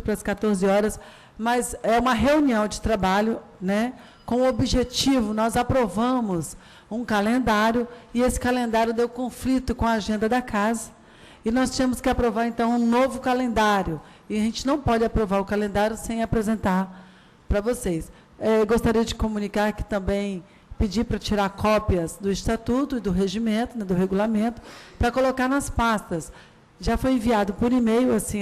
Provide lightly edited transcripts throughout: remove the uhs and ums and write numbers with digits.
para as 14 horas, mas é uma reunião de trabalho, né, com o objetivo, nós aprovamos um calendário, e esse calendário deu conflito com a agenda da casa, e nós tínhamos que aprovar, então, um novo calendário, e a gente não pode aprovar o calendário sem apresentar para vocês. Gostaria de comunicar que também pedi para tirar cópias do estatuto e do regimento, né, do regulamento, para colocar nas pastas. Já foi enviado por e-mail, assim,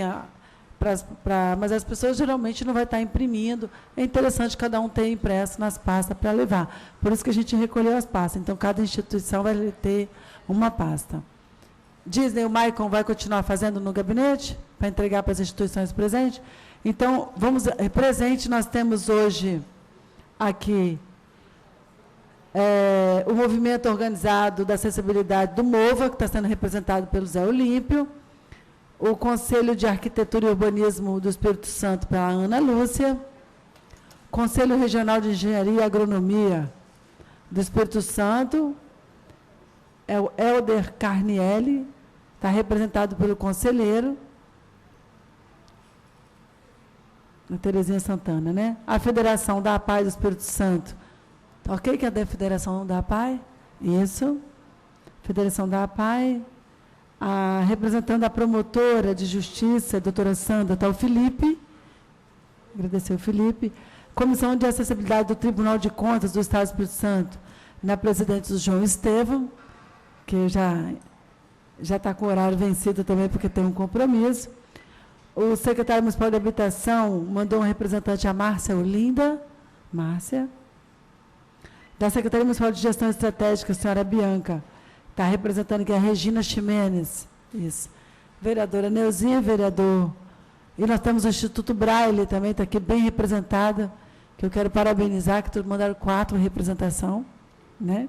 mas as pessoas geralmente não vão estar imprimindo. É interessante cada um ter impresso nas pastas para levar. Por isso que a gente recolheu as pastas. Então, cada instituição vai ter uma pasta. Disney, o Maicon vai continuar fazendo no gabinete, para entregar para as instituições presentes. Então, vamos, presente, nós temos hoje aqui o movimento organizado da acessibilidade do MOVA, que está sendo representado pelo Zé Olímpio, o Conselho de Arquitetura e Urbanismo do Espírito Santo pela Ana Lúcia, Conselho Regional de Engenharia e Agronomia do Espírito Santo, é o Helder Carnielli, está representado pelo conselheiro, a Terezinha Santana, né? A Federação da APAI do Espírito Santo, ok, que é da Federação da APAI? Isso. Federação da APAI. A representante da promotora de justiça, a doutora Sandra, está o Felipe. Agradecer o Felipe. Comissão de Acessibilidade do Tribunal de Contas do Estado do Espírito Santo, na presidente do João Estevão, que já está com o horário vencido também, porque tem um compromisso. O secretário municipal de Habitação mandou um representante, a Márcia Olinda. Márcia. Da Secretaria Municipal de Gestão Estratégica, a senhora Bianca, está representando aqui a Regina Ximenes, isso. Vereadora Neuzinha, vereador. E nós temos o Instituto Braille também, está aqui bem representado, que eu quero parabenizar, que mandaram 4 representação, né?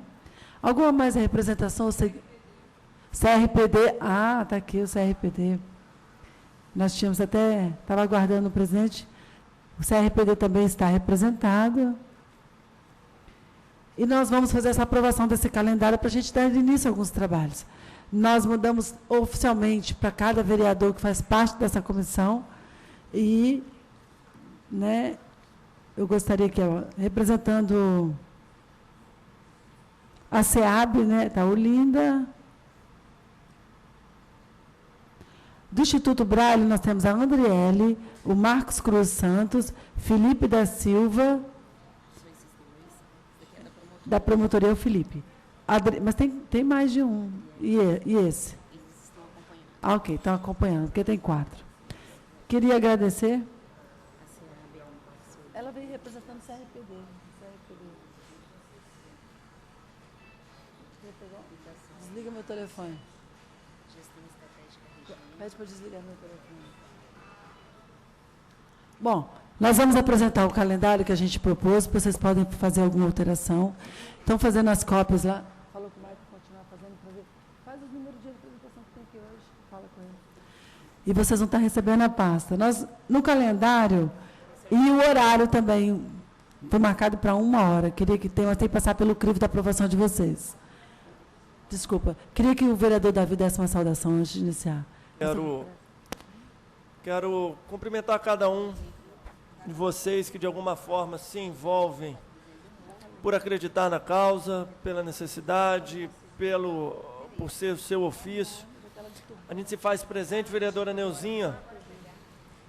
Alguma mais representação? CRPD, está aqui o CRPD. Nós tínhamos até, estava aguardando o presidente, o CRPD também está representado. E nós vamos fazer essa aprovação desse calendário para a gente dar início a alguns trabalhos. Nós mudamos oficialmente para cada vereador que faz parte dessa comissão e, né, eu gostaria que, representando a SEAB, né, está a Olinda. Do Instituto Braille, nós temos a Andriele, o Marcos Cruz Santos, Felipe da Silva, da promotoria, o Felipe. Mas tem mais de um. E esse? Eles estão acompanhando. Ok, estão acompanhando, porque tem 4. Queria agradecer. Ela veio representando o CRPD. Desliga meu telefone. Gestão estratégica regional. Pede para desligar meu telefone. Bom, nós vamos apresentar o calendário que a gente propôs, vocês podem fazer alguma alteração. Estão fazendo as cópias lá. Falou que o Marco continuar fazendo para ver. Faz os números de representação que tem aqui hoje. Fala com ele. E vocês vão estar recebendo a pasta. Nós, no calendário, e o horário também, foi marcado para 1h. Queria que tenha, tem que passar pelo crivo da aprovação de vocês. Desculpa. Queria que o vereador Davi desse uma saudação antes de iniciar. Quero cumprimentar cada um de vocês que, de alguma forma, se envolvem por acreditar na causa, pela necessidade, por ser o seu ofício. A gente se faz presente, vereadora Neuzinha,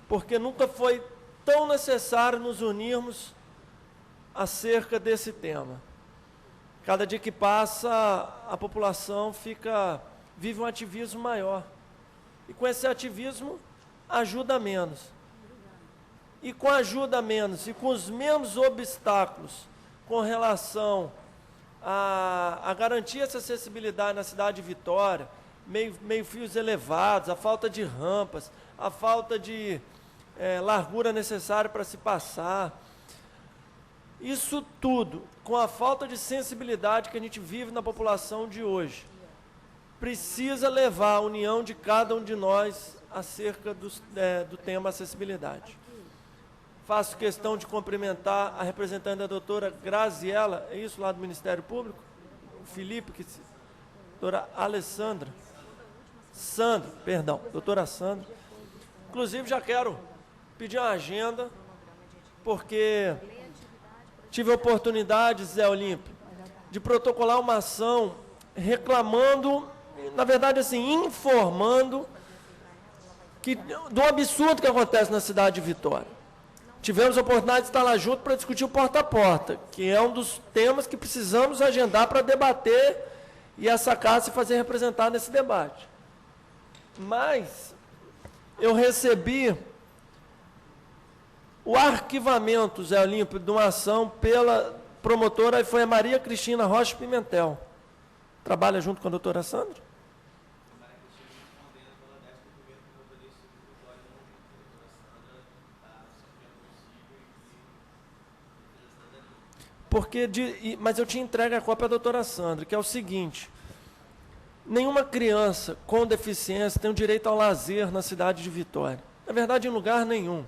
porque nunca foi tão necessário nos unirmos acerca desse tema. Cada dia que passa, a população vive um ativismo maior. E com esse ativismo, ajuda menos. E com ajuda menos, e com os menos obstáculos com relação a garantir essa acessibilidade na cidade de Vitória, meio-fios elevados, a falta de rampas, a falta de largura necessária para se passar. Isso tudo, com a falta de sensibilidade que a gente vive na população de hoje, precisa levar a união de cada um de nós acerca do tema acessibilidade. Faço questão de cumprimentar a representante da doutora Graziela, é isso, lá do Ministério Público? O Felipe, doutora Alessandra, doutora Sandra. Inclusive, já quero pedir uma agenda, porque tive a oportunidade, Zé Olímpio, de protocolar uma ação reclamando, na verdade, assim, informando do absurdo que acontece na cidade de Vitória. Tivemos a oportunidade de estar lá junto para discutir o porta a porta, que é um dos temas que precisamos agendar para debater e essa casa se fazer representar nesse debate. Mas eu recebi o arquivamento, Zé Olímpio, de uma ação pela promotora, e foi a Maria Cristina Rocha Pimentel. Trabalha junto com a doutora Sandra? Mas eu te entrego a cópia à doutora Sandra, que é o seguinte: nenhuma criança com deficiência tem o direito ao lazer na cidade de Vitória. Na verdade, em lugar nenhum.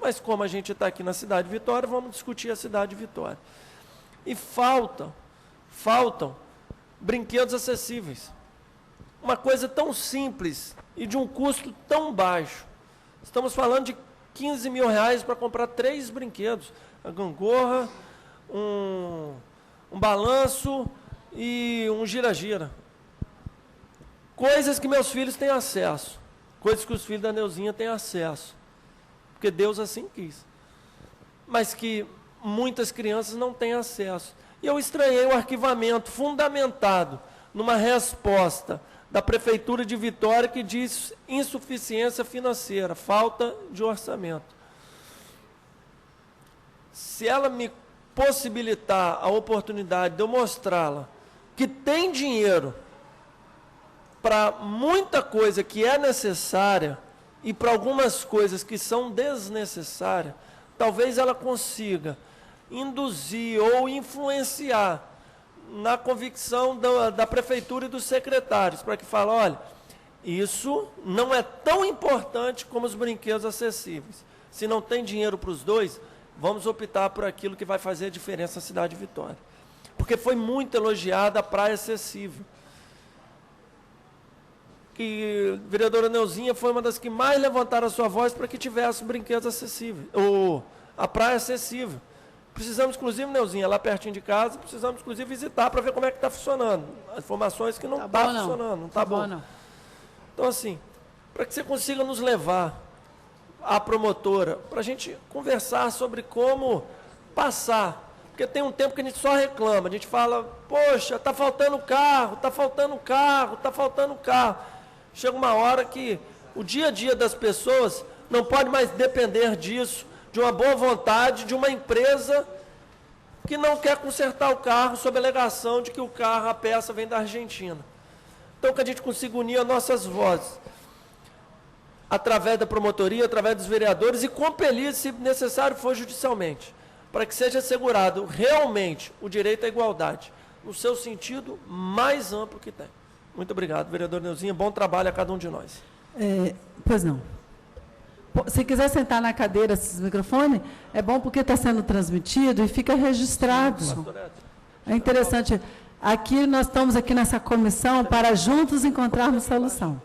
Mas como a gente está aqui na cidade de Vitória, vamos discutir a cidade de Vitória. E faltam brinquedos acessíveis. Uma coisa tão simples e de um custo tão baixo. Estamos falando de R$15 mil para comprar 3 brinquedos. A gangorra, um balanço e um gira-gira. Coisas que meus filhos têm acesso. Coisas que os filhos da Neuzinha têm acesso. Porque Deus assim quis. Mas que muitas crianças não têm acesso. E eu estranhei o arquivamento fundamentado numa resposta da Prefeitura de Vitória que diz insuficiência financeira, falta de orçamento. Se ela me possibilitar a oportunidade de eu mostrá-la que tem dinheiro para muita coisa que é necessária e para algumas coisas que são desnecessárias, talvez ela consiga induzir ou influenciar na convicção da prefeitura e dos secretários, para que falem, olha, isso não é tão importante como os brinquedos acessíveis. Se não tem dinheiro para os dois, vamos optar por aquilo que vai fazer a diferença na cidade de Vitória. Porque foi muito elogiada a praia acessível. Que a vereadora Neuzinha foi uma das que mais levantaram a sua voz para que tivesse brinquedos acessíveis, ou a praia acessível. Precisamos, inclusive, Neuzinha, lá pertinho de casa, precisamos, inclusive, visitar para ver como é que está funcionando. As informações que não está funcionando, não está bom. Não. Então, assim, para que você consiga nos levar à promotora, para a gente conversar sobre como passar. Porque tem um tempo que a gente só reclama, a gente fala, poxa, está faltando carro, está faltando carro, está faltando carro. Chega uma hora que o dia a dia das pessoas não pode mais depender disso, de uma boa vontade de uma empresa que não quer consertar o carro sob a alegação de que o carro, a peça vem da Argentina. Então, que a gente consiga unir as nossas vozes, através da promotoria, através dos vereadores, e compelir, se necessário for judicialmente, para que seja assegurado realmente o direito à igualdade, no seu sentido mais amplo que tem. Muito obrigado, vereador Neuzinha. Bom trabalho a cada um de nós. Pois não. Se quiser sentar na cadeira, esse microfone, é bom porque está sendo transmitido e fica registrado. É interessante. Aqui nós estamos aqui nessa comissão para juntos encontrarmos solução.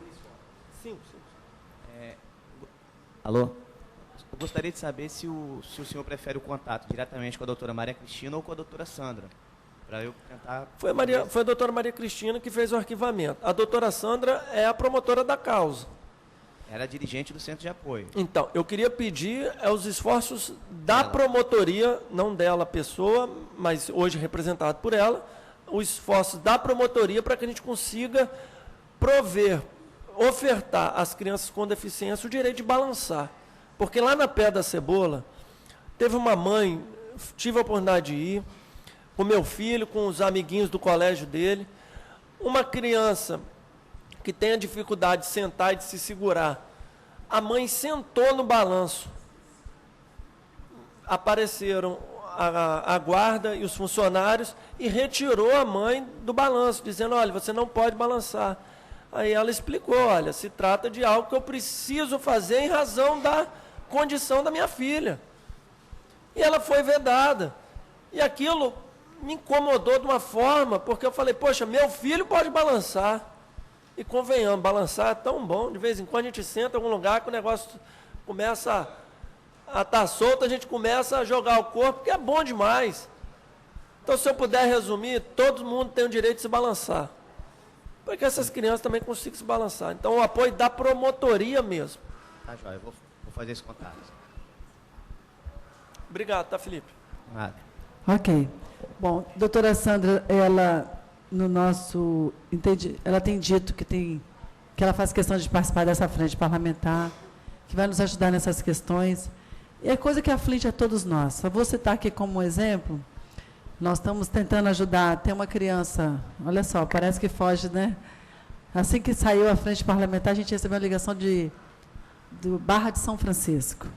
Sim. Alô? Eu gostaria de saber se o senhor prefere o contato diretamente com a doutora Maria Cristina ou com a doutora Sandra. Para eu tentar... Foi a doutora Maria Cristina que fez o arquivamento. A doutora Sandra é a promotora da causa. Era dirigente do centro de apoio. Então, eu queria pedir os esforços da promotoria, não dela pessoa, mas hoje representado por ela, os esforços da promotoria para que a gente consiga ofertar às crianças com deficiência o direito de balançar. Porque lá na Pé da Cebola, teve uma mãe, tive a oportunidade de ir, com meu filho, com os amiguinhos do colégio dele, uma criança que tem a dificuldade de sentar e de se segurar. A mãe sentou no balanço. Apareceram a guarda e os funcionários e retirou a mãe do balanço, dizendo, olha, você não pode balançar. Aí ela explicou, olha, se trata de algo que eu preciso fazer em razão da condição da minha filha. E ela foi vedada. E aquilo me incomodou de uma forma, porque eu falei, poxa, meu filho pode balançar. E convenhamos, balançar é tão bom, de vez em quando a gente senta em algum lugar que o negócio começa estar solto, a gente começa a jogar o corpo, que é bom demais. Então, se eu puder resumir, todo mundo tem o direito de se balançar. Para que essas crianças também consigam se balançar. Então, o apoio da promotoria mesmo. Tá, joia, vou fazer esse contato. Obrigado, tá, Felipe? Nada. Ok. Bom, doutora Sandra, ela, no nosso, ela tem dito que ela faz questão de participar dessa frente parlamentar, que vai nos ajudar nessas questões. E é coisa que aflige a todos nós. Só vou citar aqui como exemplo, nós estamos tentando ajudar, tem uma criança, olha só, parece que foge, né? Assim que saiu a frente parlamentar, a gente recebeu uma ligação do Barra de São Francisco.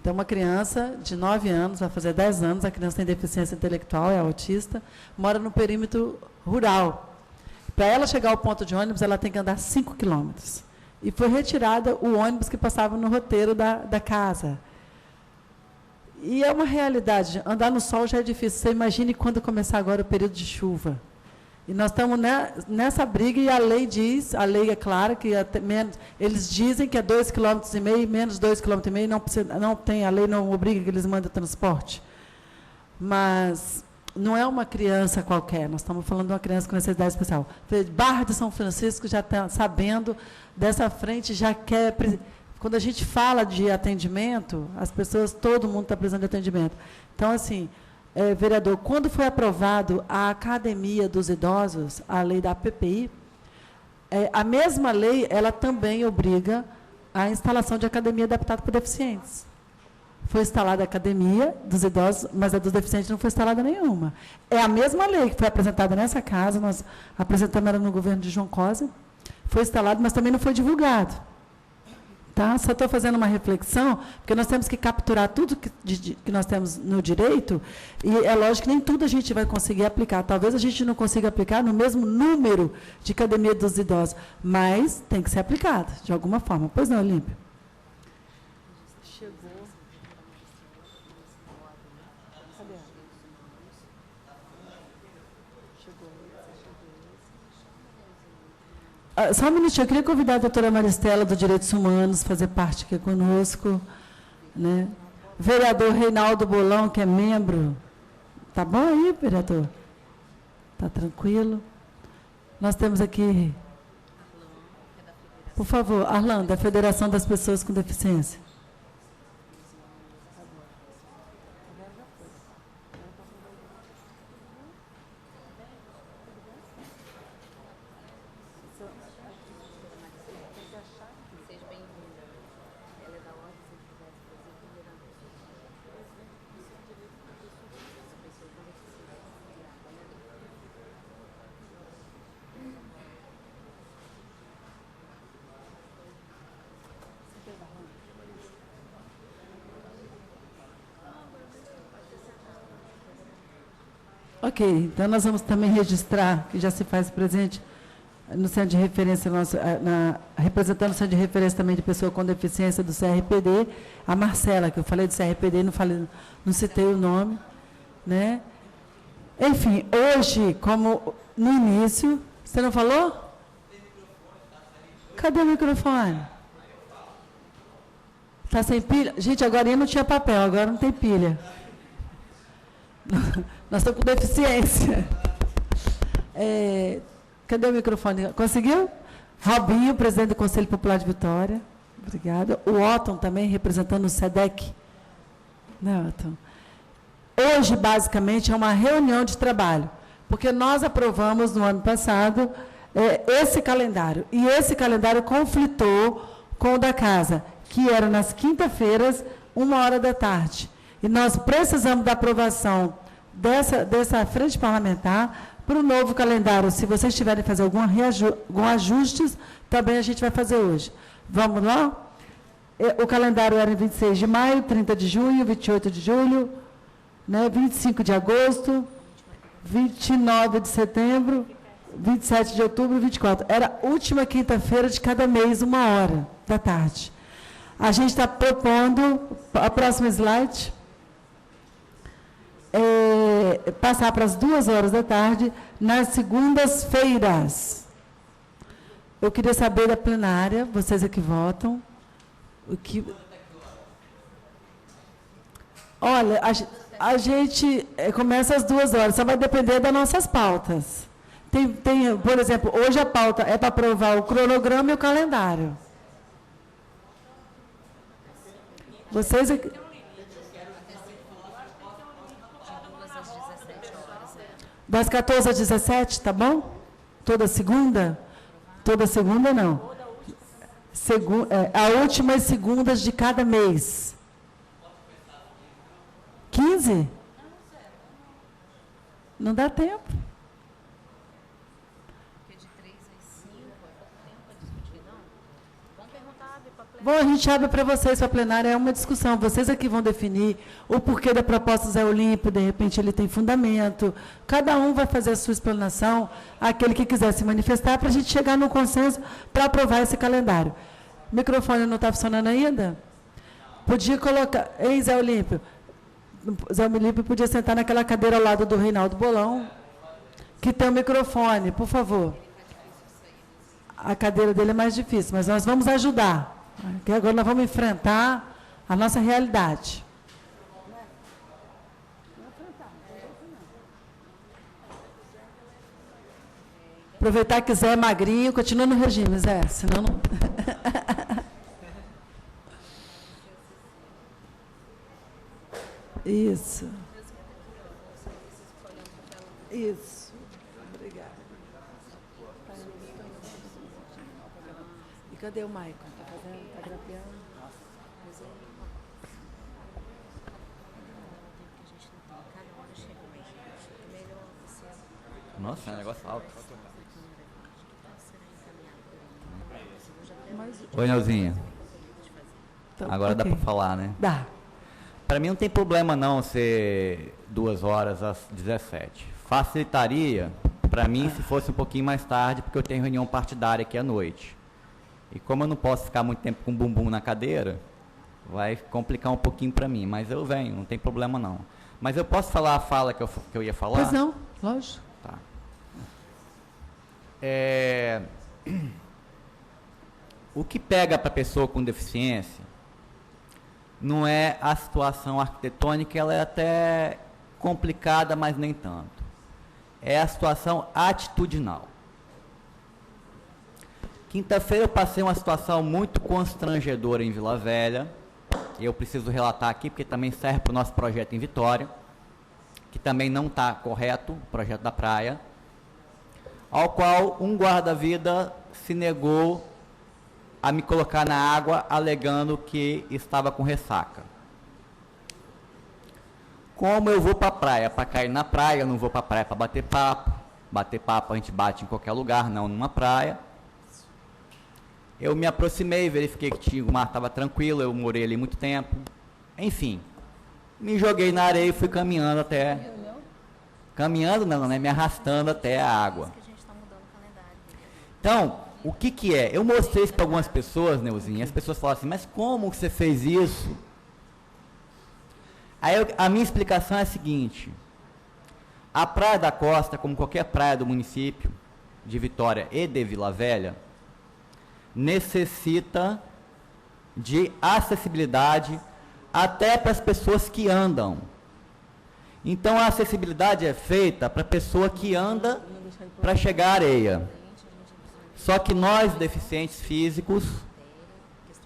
Então, uma criança de 9 anos, vai fazer 10 anos, a criança tem deficiência intelectual, é autista, mora no perímetro rural. Para ela chegar ao ponto de ônibus, ela tem que andar 5 quilômetros. E foi retirada o ônibus que passava no roteiro da casa. E é uma realidade, andar no sol já é difícil. Você imagine quando começar agora o período de chuva. E nós estamos nessa briga e a lei diz, a lei é clara, que eles dizem que é 2,5 km, menos 2,5 km, não tem, a lei não obriga que eles mandem transporte. Mas não é uma criança qualquer, nós estamos falando de uma criança com necessidade especial. Barra de São Francisco já está sabendo dessa frente, já quer... Quando a gente fala de atendimento, as pessoas, todo mundo está precisando de atendimento. Então, assim, vereador, quando foi aprovado a Academia dos Idosos, a lei da PPI, a mesma lei, ela também obriga a instalação de academia adaptada para deficientes. Foi instalada a Academia dos Idosos, mas a dos deficientes não foi instalada nenhuma. É a mesma lei que foi apresentada nessa casa, nós apresentamos ela no governo de João Cosa, foi instalada, mas também não foi divulgado. Tá? Só estou fazendo uma reflexão, porque nós temos que capturar tudo que nós temos no direito, e é lógico que nem tudo a gente vai conseguir aplicar. Talvez a gente não consiga aplicar no mesmo número de academia dos idosos, mas tem que ser aplicado, de alguma forma. Pois não, Olímpio? Só um minutinho, eu queria convidar a doutora Maristela, do Direitos Humanos, fazer parte aqui conosco. Né? Vereador Reinaldo Bolão, que é membro. Tá bom aí, vereador? Tá tranquilo? Nós temos aqui... Por favor, Arlan, da Federação das Pessoas com Deficiência. Ok, então nós vamos também registrar, que já se faz presente no centro de referência, representando o centro de referência também de pessoa com deficiência do CRPD, a Marcela, que eu falei do CRPD, não citei o nome. Né? Enfim, hoje, como no início, você não falou? Cadê o microfone? Está sem pilha? Gente, agora não tinha papel, agora não tem pilha. Nós estamos com deficiência. Cadê o microfone? Conseguiu? Robinho, presidente do Conselho Popular de Vitória. Obrigada. O Otton também, representando o SEDEC. Né, Otton? Hoje, basicamente, é uma reunião de trabalho, porque nós aprovamos, no ano passado, esse calendário. E esse calendário conflitou com o da casa, que era nas quinta-feiras, 1h da tarde. E nós precisamos da aprovação dessa frente parlamentar para o novo calendário. Se vocês tiverem que fazer algum ajustes, também a gente vai fazer hoje. Vamos lá? O calendário era em 26 de maio, 30 de junho, 28 de julho, né, 25 de agosto, 29 de setembro, 27 de outubro e 24. Era a última quinta-feira de cada mês, 1h da tarde. A gente está propondo, a próxima slide, passar para as 2h da tarde, nas segundas-feiras. Eu queria saber da plenária, vocês aqui votam, o que... Olha, a gente começa às 2h, só vai depender das nossas pautas. Por exemplo, hoje a pauta é para aprovar o cronograma e o calendário. Vocês... Das 14 às 17, tá bom? Toda segunda? Toda segunda, não. A últimas segundas de cada mês. 15? Não dá tempo. Bom, a gente abre para vocês, para a plenária, é uma discussão. Vocês aqui vão definir o porquê da proposta Zé Olímpio, de repente ele tem fundamento. Cada um vai fazer a sua explanação, aquele que quiser se manifestar, para a gente chegar num consenso para aprovar esse calendário. O microfone não está funcionando ainda? Podia colocar... Ei, Zé Olímpio. Zé Olímpio podia sentar naquela cadeira ao lado do Reinaldo Bolão, que tem o microfone, por favor. A cadeira dele é mais difícil, mas nós vamos ajudar. Porque agora nós vamos enfrentar a nossa realidade. Aproveitar que Zé é magrinho, continua no regime, Zé, senão não... Isso. Isso. Obrigada. E cadê o Maicon? Está fazendo? Está grapeando? Nossa, é um negócio alto. Oi, Neuzinha. Então, agora okay. Dá para falar, né? Dá. Para mim não tem problema não ser 2h às 17. Facilitaria para mim se fosse um pouquinho mais tarde, porque eu tenho reunião partidária aqui à noite. E como eu não posso ficar muito tempo com o bumbum na cadeira, vai complicar um pouquinho para mim. Mas eu venho, não tem problema não. Mas eu posso falar a fala que eu ia falar? Pois não, lógico. Tá. O que pega para a pessoa com deficiência não é a situação arquitetônica, ela é até complicada, mas nem tanto. É a situação atitudinal. Quinta-feira eu passei uma situação muito constrangedora em Vila Velha, e eu preciso relatar aqui, porque também serve para o nosso projeto em Vitória, que também não está correto, o projeto da praia, ao qual um guarda-vida se negou a me colocar na água, alegando que estava com ressaca. Como eu vou para a praia? Para cair na praia, eu não vou para a praia para bater papo. Bater papo a gente bate em qualquer lugar, não numa praia. Eu me aproximei, verifiquei que o mar estava tranquilo, eu morei ali muito tempo. Enfim, me joguei na areia e fui caminhando até... Caminhando não, né? Me arrastando até a água. Então, o que é? Eu mostrei isso para algumas pessoas, Neuzinha, as pessoas falaram assim, mas como você fez isso? Aí a minha explicação é a seguinte: a Praia da Costa, como qualquer praia do município de Vitória e de Vila Velha, necessita de acessibilidade até para as pessoas que andam. Então a acessibilidade é feita para a pessoa que anda para chegar à areia. Só que nós, deficientes físicos,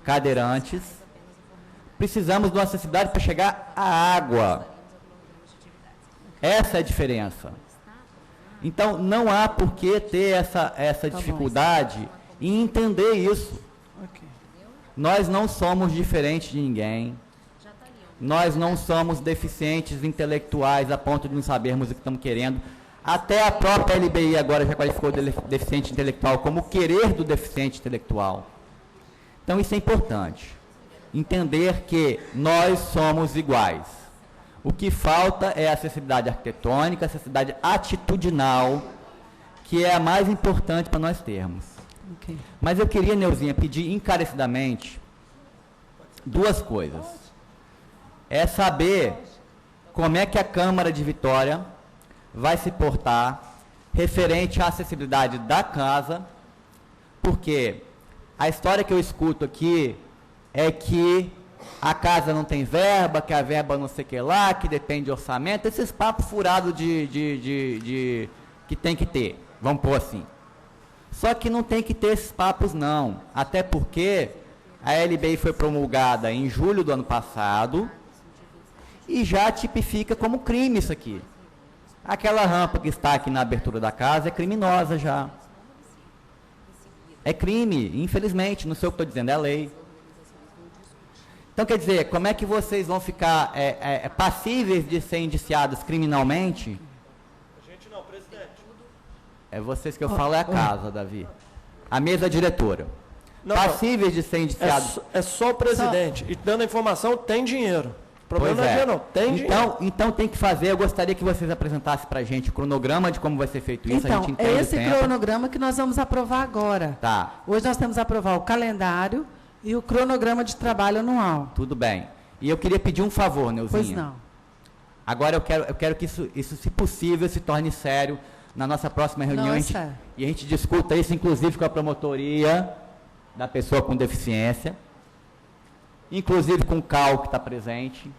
cadeirantes, precisamos de uma acessibilidade para chegar à água. Essa é a diferença. Então, não há por que ter essa dificuldade em entender isso. Nós não somos diferentes de ninguém. Nós não somos deficientes intelectuais a ponto de não sabermos o que estamos querendo. Até a própria LBI agora já qualificou o deficiente intelectual como o querer do deficiente intelectual. Então, isso é importante. Entender que nós somos iguais. O que falta é a acessibilidade arquitetônica, a acessibilidade atitudinal, que é a mais importante para nós termos. Okay. Mas eu queria, Neuzinha, pedir encarecidamente duas coisas. É saber como é que a Câmara de Vitória vai se portar referente à acessibilidade da casa, porque a história que eu escuto aqui é que a casa não tem verba, que a verba não sei o que lá, que depende de orçamento, esses papos furados que tem que ter, vamos pôr assim. Só que não tem que ter esses papos não, até porque a LBI foi promulgada em julho do ano passado e já tipifica como crime isso aqui. Aquela rampa que está aqui na abertura da casa é criminosa já. É crime, infelizmente, não sei o que estou dizendo, é a lei. Então, quer dizer, como é que vocês vão ficar passíveis de ser indiciados criminalmente? A gente não, presidente. É vocês que eu falo, é a casa, Davi. A mesa diretora. Não, passíveis de ser indiciados. É só o presidente. E dando a informação, tem dinheiro. O problema não é dinheiro, não. Tem dinheiro. Então tem que fazer, eu gostaria que vocês apresentassem para a gente o cronograma de como vai ser feito isso. Então, a gente entende é esse cronograma que nós vamos aprovar agora. Tá. Hoje nós temos que aprovar o calendário e o cronograma de trabalho anual. Tudo bem. E eu queria pedir um favor, Neuzinha. Pois não. Agora eu quero que isso, se possível, se torne sério na nossa próxima reunião. Não, E a gente discuta isso, inclusive, com a promotoria da pessoa com deficiência, inclusive com o CAL que está presente.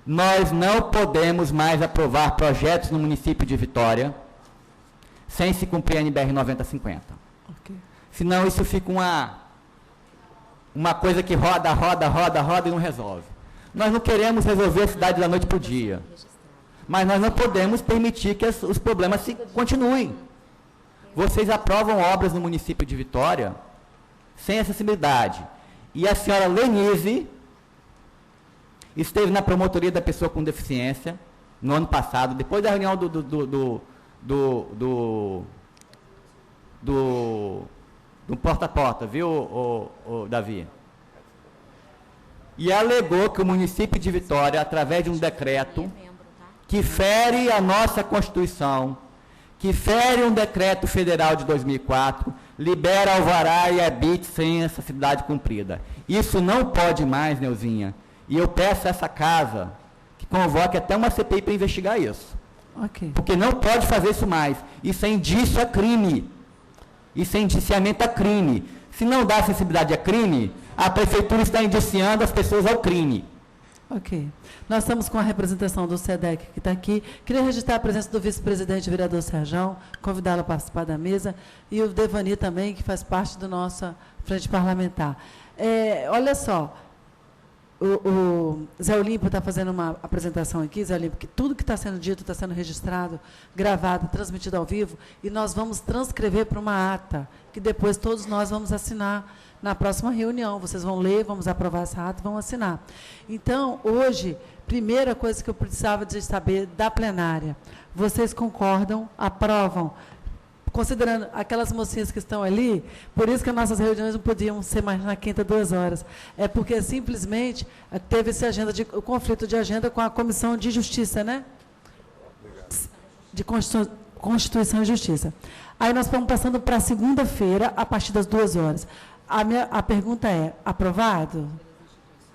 Nós não podemos mais aprovar projetos no município de Vitória sem se cumprir a NBR 9050. Okay. Senão isso fica uma coisa que roda e não resolve. Nós não queremos resolver a cidade da noite para o dia. Mas nós não podemos permitir que os problemas continuem. Vocês aprovam obras no município de Vitória sem acessibilidade. E a senhora Lenise esteve na promotoria da pessoa com deficiência no ano passado, depois da reunião do porta a porta, viu, Davi? E alegou que o município de Vitória, através de um decreto que fere a nossa Constituição, que fere um decreto federal de 2004, libera alvará e habite sem acessibilidade cumprida. Isso não pode mais, Neuzinha. E eu peço a essa casa que convoque até uma CPI para investigar isso. Okay. Porque não pode fazer isso mais. Isso é indício a crime. Isso é indiciamento a crime. Se não dá acessibilidade a crime, a prefeitura está indiciando as pessoas ao crime. Ok. Nós estamos com a representação do SEDEC que está aqui. Queria registrar a presença do vice-presidente, vereador Serjão, convidá-lo a participar da mesa, e o Devani também, que faz parte da nossa frente parlamentar. Olha só, o Zé Olímpio está fazendo uma apresentação aqui, Zé Olímpio, que tudo que está sendo dito está sendo registrado, gravado, transmitido ao vivo, e nós vamos transcrever para uma ata, que depois todos nós vamos assinar na próxima reunião. Vocês vão ler, vamos aprovar essa ata e vão assinar. Então, hoje, primeira coisa que eu precisava de saber da plenária, vocês concordam, aprovam, considerando aquelas mocinhas que estão ali, por isso que as nossas reuniões não podiam ser mais na quinta, 2 horas. É porque, simplesmente, teve o conflito de agenda com a Comissão de Justiça, né? De Constituição e Justiça. Aí nós estamos passando para segunda-feira, a partir das 2 horas. A pergunta é, aprovado?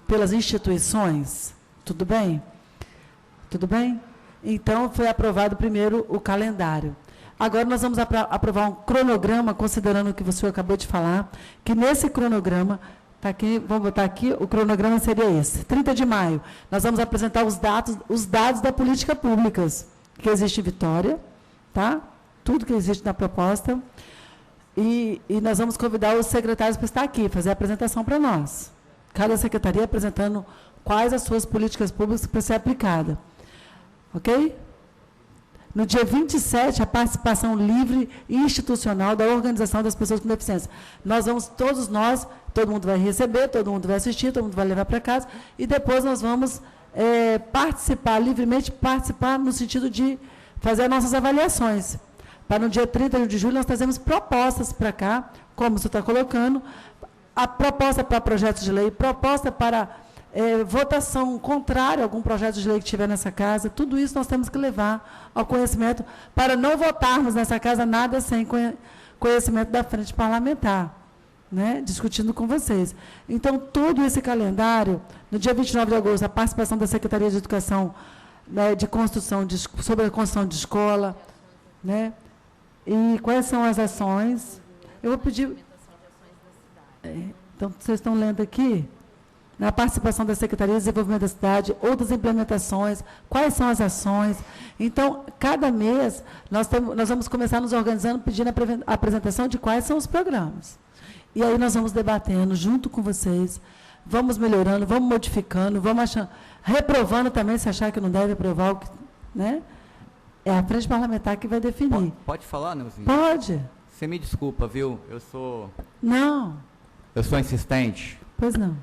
Pelas instituições? Tudo bem? Tudo bem? Então, foi aprovado primeiro o calendário. Agora nós vamos aprovar um cronograma, considerando o que você acabou de falar, que nesse cronograma, tá aqui, vamos botar aqui, o cronograma seria esse. 30 de maio, nós vamos apresentar os dados da política públicas que existe em Vitória, tá? Tudo que existe na proposta. E nós vamos convidar os secretários para estar aqui, fazer a apresentação para nós. Cada secretaria apresentando quais as suas políticas públicas para ser aplicada. Ok? No dia 27, a participação livre e institucional da organização das pessoas com deficiência. Nós vamos, todo mundo vai receber, todo mundo vai assistir, todo mundo vai levar para casa, e depois nós vamos participar, livremente participar no sentido de fazer as nossas avaliações. Para no dia 30 de julho, nós trazemos propostas para cá, como você está colocando, a proposta para projetos de lei, proposta para votação contrária a algum projeto de lei que tiver nessa casa, tudo isso nós temos que levar ao conhecimento, para não votarmos nessa casa nada sem conhecimento da frente parlamentar, né, discutindo com vocês. Então, todo esse calendário, no dia 29 de agosto, a participação da Secretaria de Educação, né, sobre a construção de escola, né, e quais são as ações. Eu vou pedir... então, vocês estão lendo aqui? na participação da Secretaria de Desenvolvimento da cidade, outras implementações, quais são as ações. Então, cada mês, nós vamos começar nos organizando, pedindo a apresentação de quais são os programas. E aí nós vamos debatendo junto com vocês, vamos melhorando, vamos modificando, vamos achando, reprovando também, se achar que não deve aprovar, o que, né? É a frente parlamentar que vai definir. Pode falar, Neuzinha? Pode. Você me desculpa, viu? Eu sou insistente. Pois não.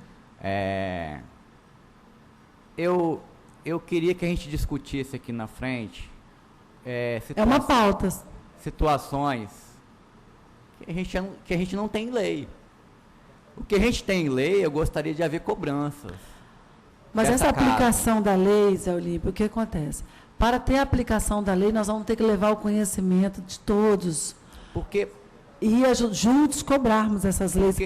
Eu queria que a gente discutisse aqui na frente é uma pauta. Situações que a gente não tem lei. O que a gente tem em lei, eu gostaria de haver cobranças. Mas essa aplicação da lei, Zé Olímpio, o que acontece? Para ter a aplicação da lei, nós vamos ter que levar o conhecimento de todos. Porque... E juntos cobrarmos essas leis.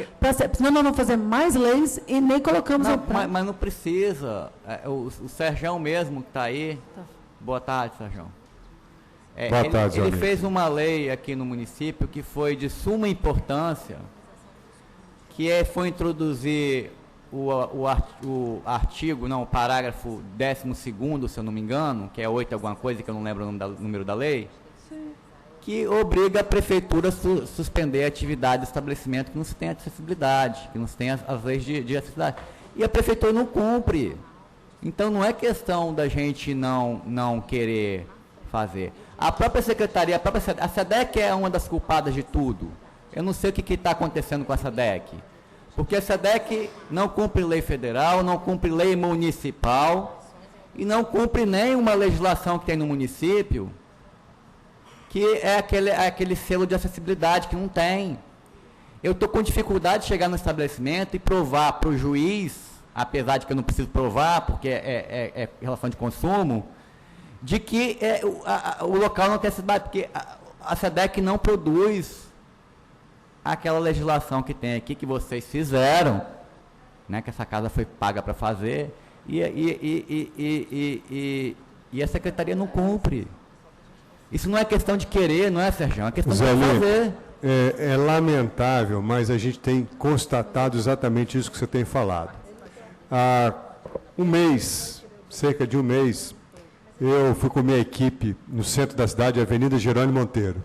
Senão nós vamos fazer mais leis e nem colocamos não, mas não precisa. O Serjão mesmo que está aí. Tá. Boa tarde, Serjão. Boa tarde, ele fez uma lei aqui no município que foi de suma importância, que foi introduzir o parágrafo 12º, se eu não me engano, que é 8 alguma coisa, que eu não lembro o número da lei, que obriga a prefeitura a suspender a atividade do estabelecimento que não se tem acessibilidade, que não se tem as leis de acessibilidade. E a prefeitura não cumpre. Então, não é questão da gente não querer fazer. A própria secretaria, a SEDEC é uma das culpadas de tudo. Eu não sei o que está acontecendo com a SEDEC. Porque a SEDEC não cumpre lei federal, não cumpre lei municipal e não cumpre nenhuma legislação que tem no município, que é aquele selo de acessibilidade que não tem. Eu estou com dificuldade de chegar no estabelecimento e provar para o juiz, apesar de que eu não preciso provar, porque é relação de consumo, de que o local não tem acessibilidade, porque a SEDEC não produz aquela legislação que tem aqui, que vocês fizeram, né, que essa casa foi paga para fazer, e a secretaria não cumpre. Isso não é questão de querer, não é, Sérgio? É questão de fazer. É lamentável, mas a gente tem constatado exatamente isso que você tem falado. Há cerca de um mês, eu fui com minha equipe no centro da cidade, Avenida Jerônimo Monteiro.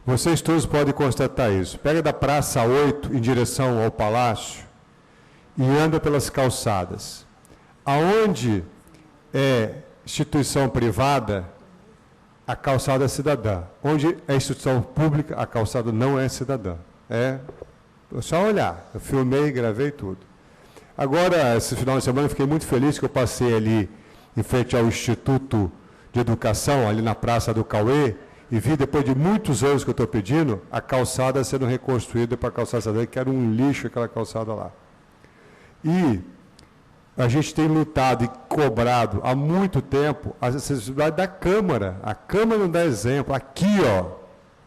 Vocês todos podem constatar isso. Pega da Praça 8 em direção ao Palácio e anda pelas calçadas. Aonde é instituição privada, a calçada é cidadã. Onde é instituição pública, a calçada não é cidadã. É só olhar. Eu filmei, gravei tudo. Agora, esse final de semana, eu fiquei muito feliz que eu passei ali em frente ao Instituto de Educação, ali na Praça do Cauê, e vi, depois de muitos anos que eu estou pedindo, a calçada sendo reconstruída para a calçada cidadã, que era um lixo aquela calçada lá. E a gente tem lutado e cobrado há muito tempo a acessibilidade da Câmara. A Câmara não dá exemplo. Aqui, ó.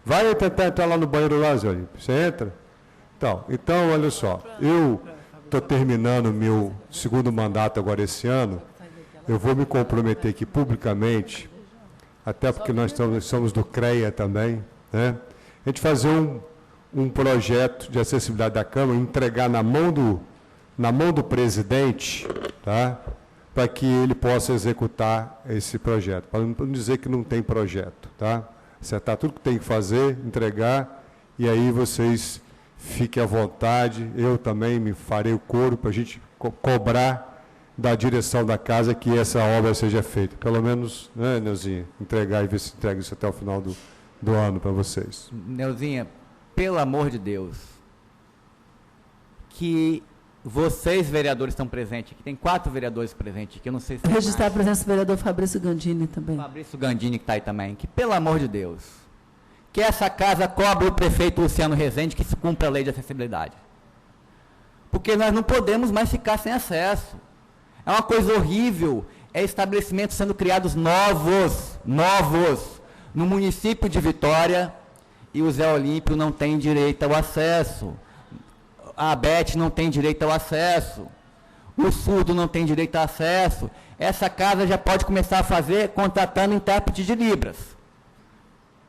Vai tentar entrar lá no banheiro lá, Zé Olímpio. Você entra? Então, olha só. Eu estou terminando meu segundo mandato agora esse ano. Eu vou me comprometer aqui publicamente, até porque nós somos do CREA também, né? A gente fazer um projeto de acessibilidade da Câmara, entregar na mão do presidente, tá? Para que ele possa executar esse projeto, para não dizer que não tem projeto, tá? Acertar tudo que tem que fazer, entregar, e aí vocês fiquem à vontade, eu também me farei o coro para a gente cobrar da direção da casa que essa obra seja feita. Pelo menos, né, Neuzinha, entregar e ver se entrega isso até o final do ano para vocês. Neuzinha, pelo amor de Deus, que vocês, vereadores, estão presentes aqui. Tem 4 vereadores presentes aqui, eu não sei se... Registrar a presença do vereador Fabrício Gandini também. Fabrício Gandini que está aí também. Que, pelo amor de Deus, que essa casa cobre o prefeito Luciano Rezende, que se cumpra a lei de acessibilidade. Porque nós não podemos mais ficar sem acesso. É uma coisa horrível, estabelecimentos sendo criados novos, no município de Vitória, e o Zé Olímpio não tem direito ao acesso, a Beth não tem direito ao acesso, o surdo não tem direito ao acesso. Essa casa já pode começar a fazer contratando intérprete de Libras.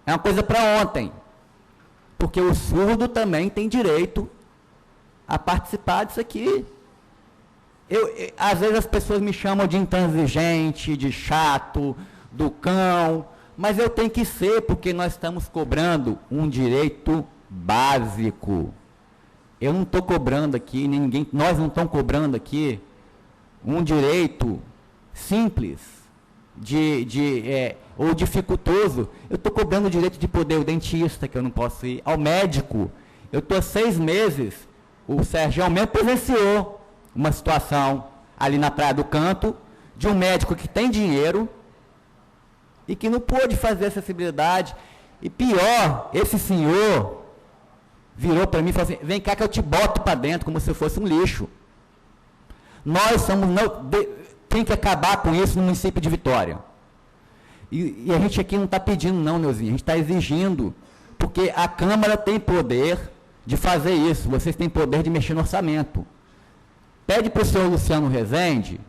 É uma coisa para ontem, porque o surdo também tem direito a participar disso aqui. Às vezes as pessoas me chamam de intransigente, de chato, do cão, mas eu tenho que ser, porque nós estamos cobrando um direito básico. Eu não estou cobrando aqui, nós não estamos cobrando aqui um direito simples, ou dificultoso. Eu estou cobrando o direito de poder ao dentista, que eu não posso ir, ao médico. Eu estou há 6 meses, o Sérgio mesmo presenciou uma situação ali na Praia do Canto, de um médico que tem dinheiro e que não pôde fazer acessibilidade. E pior, esse senhor virou para mim e falou assim: vem cá que eu te boto para dentro, como se eu fosse um lixo. Nós somos... tem que acabar com isso no município de Vitória. E a gente aqui não está pedindo não, Neuzinho, a gente está exigindo, porque a Câmara tem poder de fazer isso, vocês têm poder de mexer no orçamento. Pede para o senhor Luciano Rezende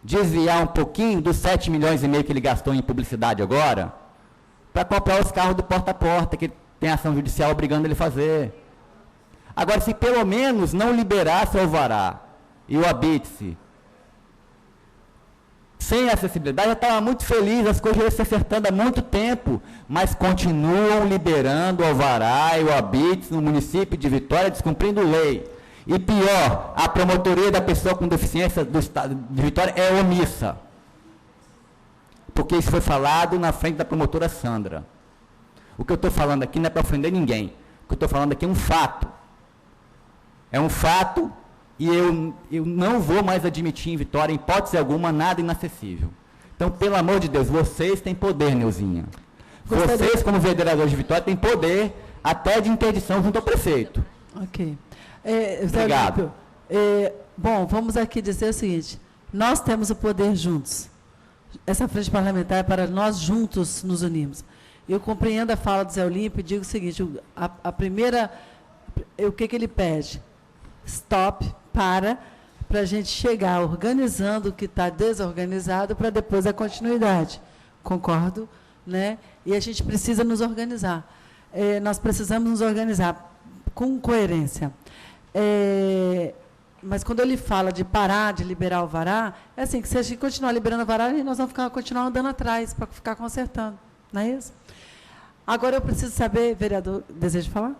desviar um pouquinho dos 7,5 milhões que ele gastou em publicidade agora, para comprar os carros do porta a porta, que tem ação judicial obrigando ele a fazer. Agora, se pelo menos não liberasse o alvará e o habite-se sem acessibilidade, eu estava muito feliz, as coisas iam se acertando há muito tempo, mas continuam liberando o alvará e o habite-se no município de Vitória, descumprindo lei. E pior, a promotoria da pessoa com deficiência do Estado de Vitória é omissa. Porque isso foi falado na frente da promotora Sandra. O que eu estou falando aqui não é para ofender ninguém. O que eu estou falando aqui é um fato. É um fato e eu não vou mais admitir em Vitória, em hipótese alguma, nada inacessível. Então, pelo amor de Deus, vocês têm poder, Neuzinha. Vocês, como vereadores de Vitória, têm poder até de interdição junto ao prefeito. Ok. Obrigado. Bom, vamos aqui dizer o seguinte: nós temos o poder juntos. Essa frente parlamentar é para nós juntos nos unirmos. Eu compreendo a fala do Zé Olímpio e digo o seguinte: a primeira, o que ele pede? Stop, para a gente chegar organizando o que está desorganizado para depois a continuidade. Concordo, né? E a gente precisa nos organizar. Nós precisamos nos organizar com coerência. Mas quando ele fala de parar de liberar o vará, é assim, que se a gente continuar liberando o vará, nós vamos continuar andando atrás para ficar consertando. Não é isso? Agora eu preciso saber, vereador, deseja falar?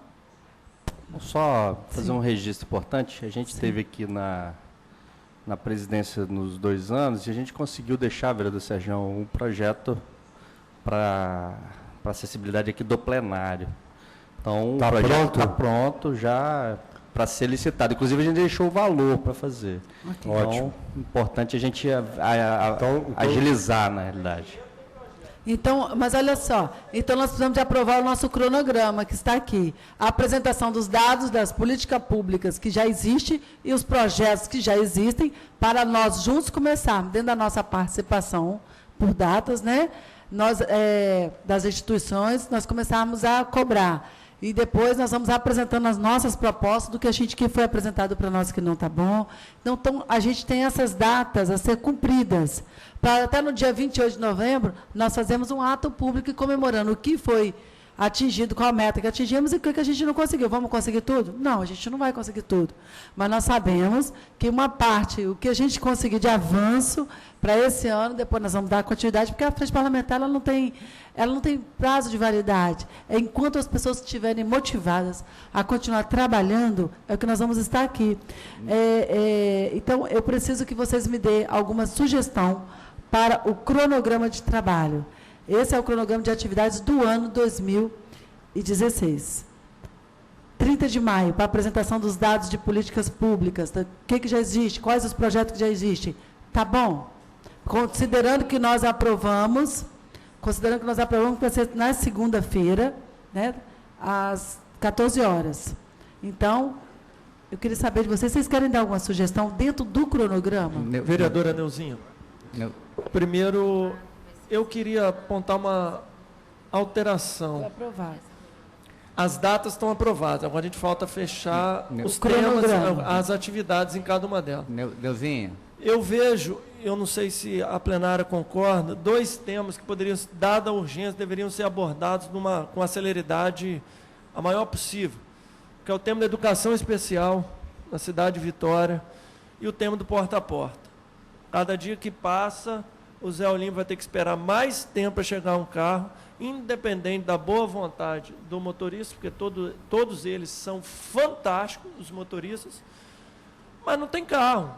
Só fazer Sim. um registro importante. A gente esteve aqui na presidência nos 2 anos e a gente conseguiu deixar, vereador Sérgio, um projeto para acessibilidade aqui do plenário. Então, Tá o projeto pronto? está pronto já para ser licitado. Inclusive, a gente deixou o valor para fazer. Okay. Então, Ótimo. importante a gente Então- agilizar, na realidade. Então, mas olha só, então nós precisamos de aprovar o nosso cronograma, que está aqui. A apresentação dos dados das políticas públicas que já existem e os projetos que já existem, para nós juntos começarmos, dentro da nossa participação, por datas, né? Nós, das instituições, nós começarmos a cobrar. E depois nós vamos apresentando as nossas propostas do que foi apresentado para nós que não está bom. Então, a gente tem essas datas a ser cumpridas. Até no dia 28 de novembro, nós fazemos um ato público comemorando o que foi atingido, qual a meta que atingimos e o que a gente não conseguiu. Vamos conseguir tudo? Não, a gente não vai conseguir tudo. Mas nós sabemos que uma parte, o que a gente conseguir de avanço para esse ano, depois nós vamos dar continuidade, porque a frente parlamentar ela não tem prazo de validade. Enquanto as pessoas estiverem motivadas a continuar trabalhando, é o que nós vamos estar aqui. Então, eu preciso que vocês me dêem alguma sugestão para o cronograma de trabalho. Esse é o cronograma de atividades do ano 2016. 30 de maio, para a apresentação dos dados de políticas públicas, o que já existe, quais os projetos que já existem. Tá bom? Considerando que nós aprovamos, que vai ser na segunda-feira, né, às 14 horas. Então, eu queria saber de vocês querem dar alguma sugestão dentro do cronograma? Vereadora Neuzinha, primeiro, eu queria apontar uma alteração. Foi aprovado. As datas estão aprovadas, agora a gente falta fechar os cronograma. temas, as atividades em cada uma delas. Neuzinha. Eu vejo, eu não sei se a plenária concorda, 2 temas que poderiam, dada a urgência, deveriam ser abordados com a celeridade a maior possível, que é o tema da educação especial na cidade de Vitória, e o tema do porta a porta. Cada dia que passa, o Zé Olimpo vai ter que esperar mais tempo para chegar um carro, independente da boa vontade do motorista, porque todos eles são fantásticos, os motoristas, mas não tem carro.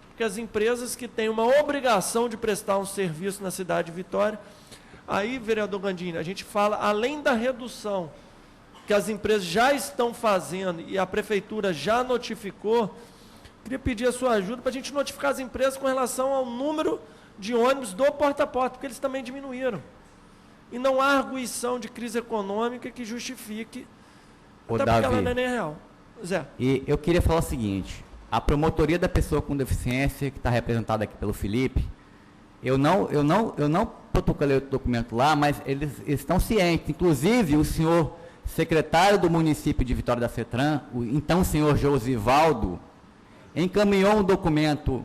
Porque as empresas que têm uma obrigação de prestar um serviço na cidade de Vitória, aí, vereador Gandini, a gente fala, além da redução que as empresas já estão fazendo e a prefeitura já notificou, queria pedir a sua ajuda para a gente notificar as empresas com relação ao número de ônibus do porta a porta, porque eles também diminuíram. E não há arguição de crise econômica que justifique, até porque ela não é nem real. Zé. E eu queria falar o seguinte, a promotoria da pessoa com deficiência, que está representada aqui pelo Felipe, eu não protocolei o documento lá, mas eles estão cientes, inclusive o senhor secretário do município de Vitória da Cetran, o então senhor Josivaldo, encaminhou um documento,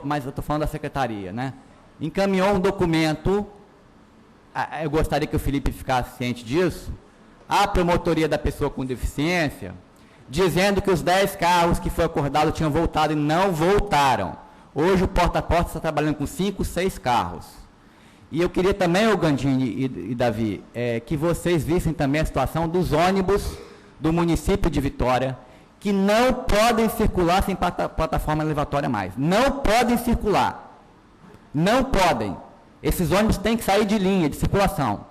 mas eu estou falando da secretaria, né? Encaminhou um documento, eu gostaria que o Felipe ficasse ciente disso, à promotoria da pessoa com deficiência, dizendo que os 10 carros que foi acordado tinham voltado e não voltaram. Hoje o porta a porta está trabalhando com 5, 6 carros. E eu queria também, o Gandini e Davi, que vocês vissem também a situação dos ônibus do município de Vitória, que não podem circular sem plataforma elevatória mais. Não podem circular. Não podem. Esses ônibus têm que sair de linha de circulação.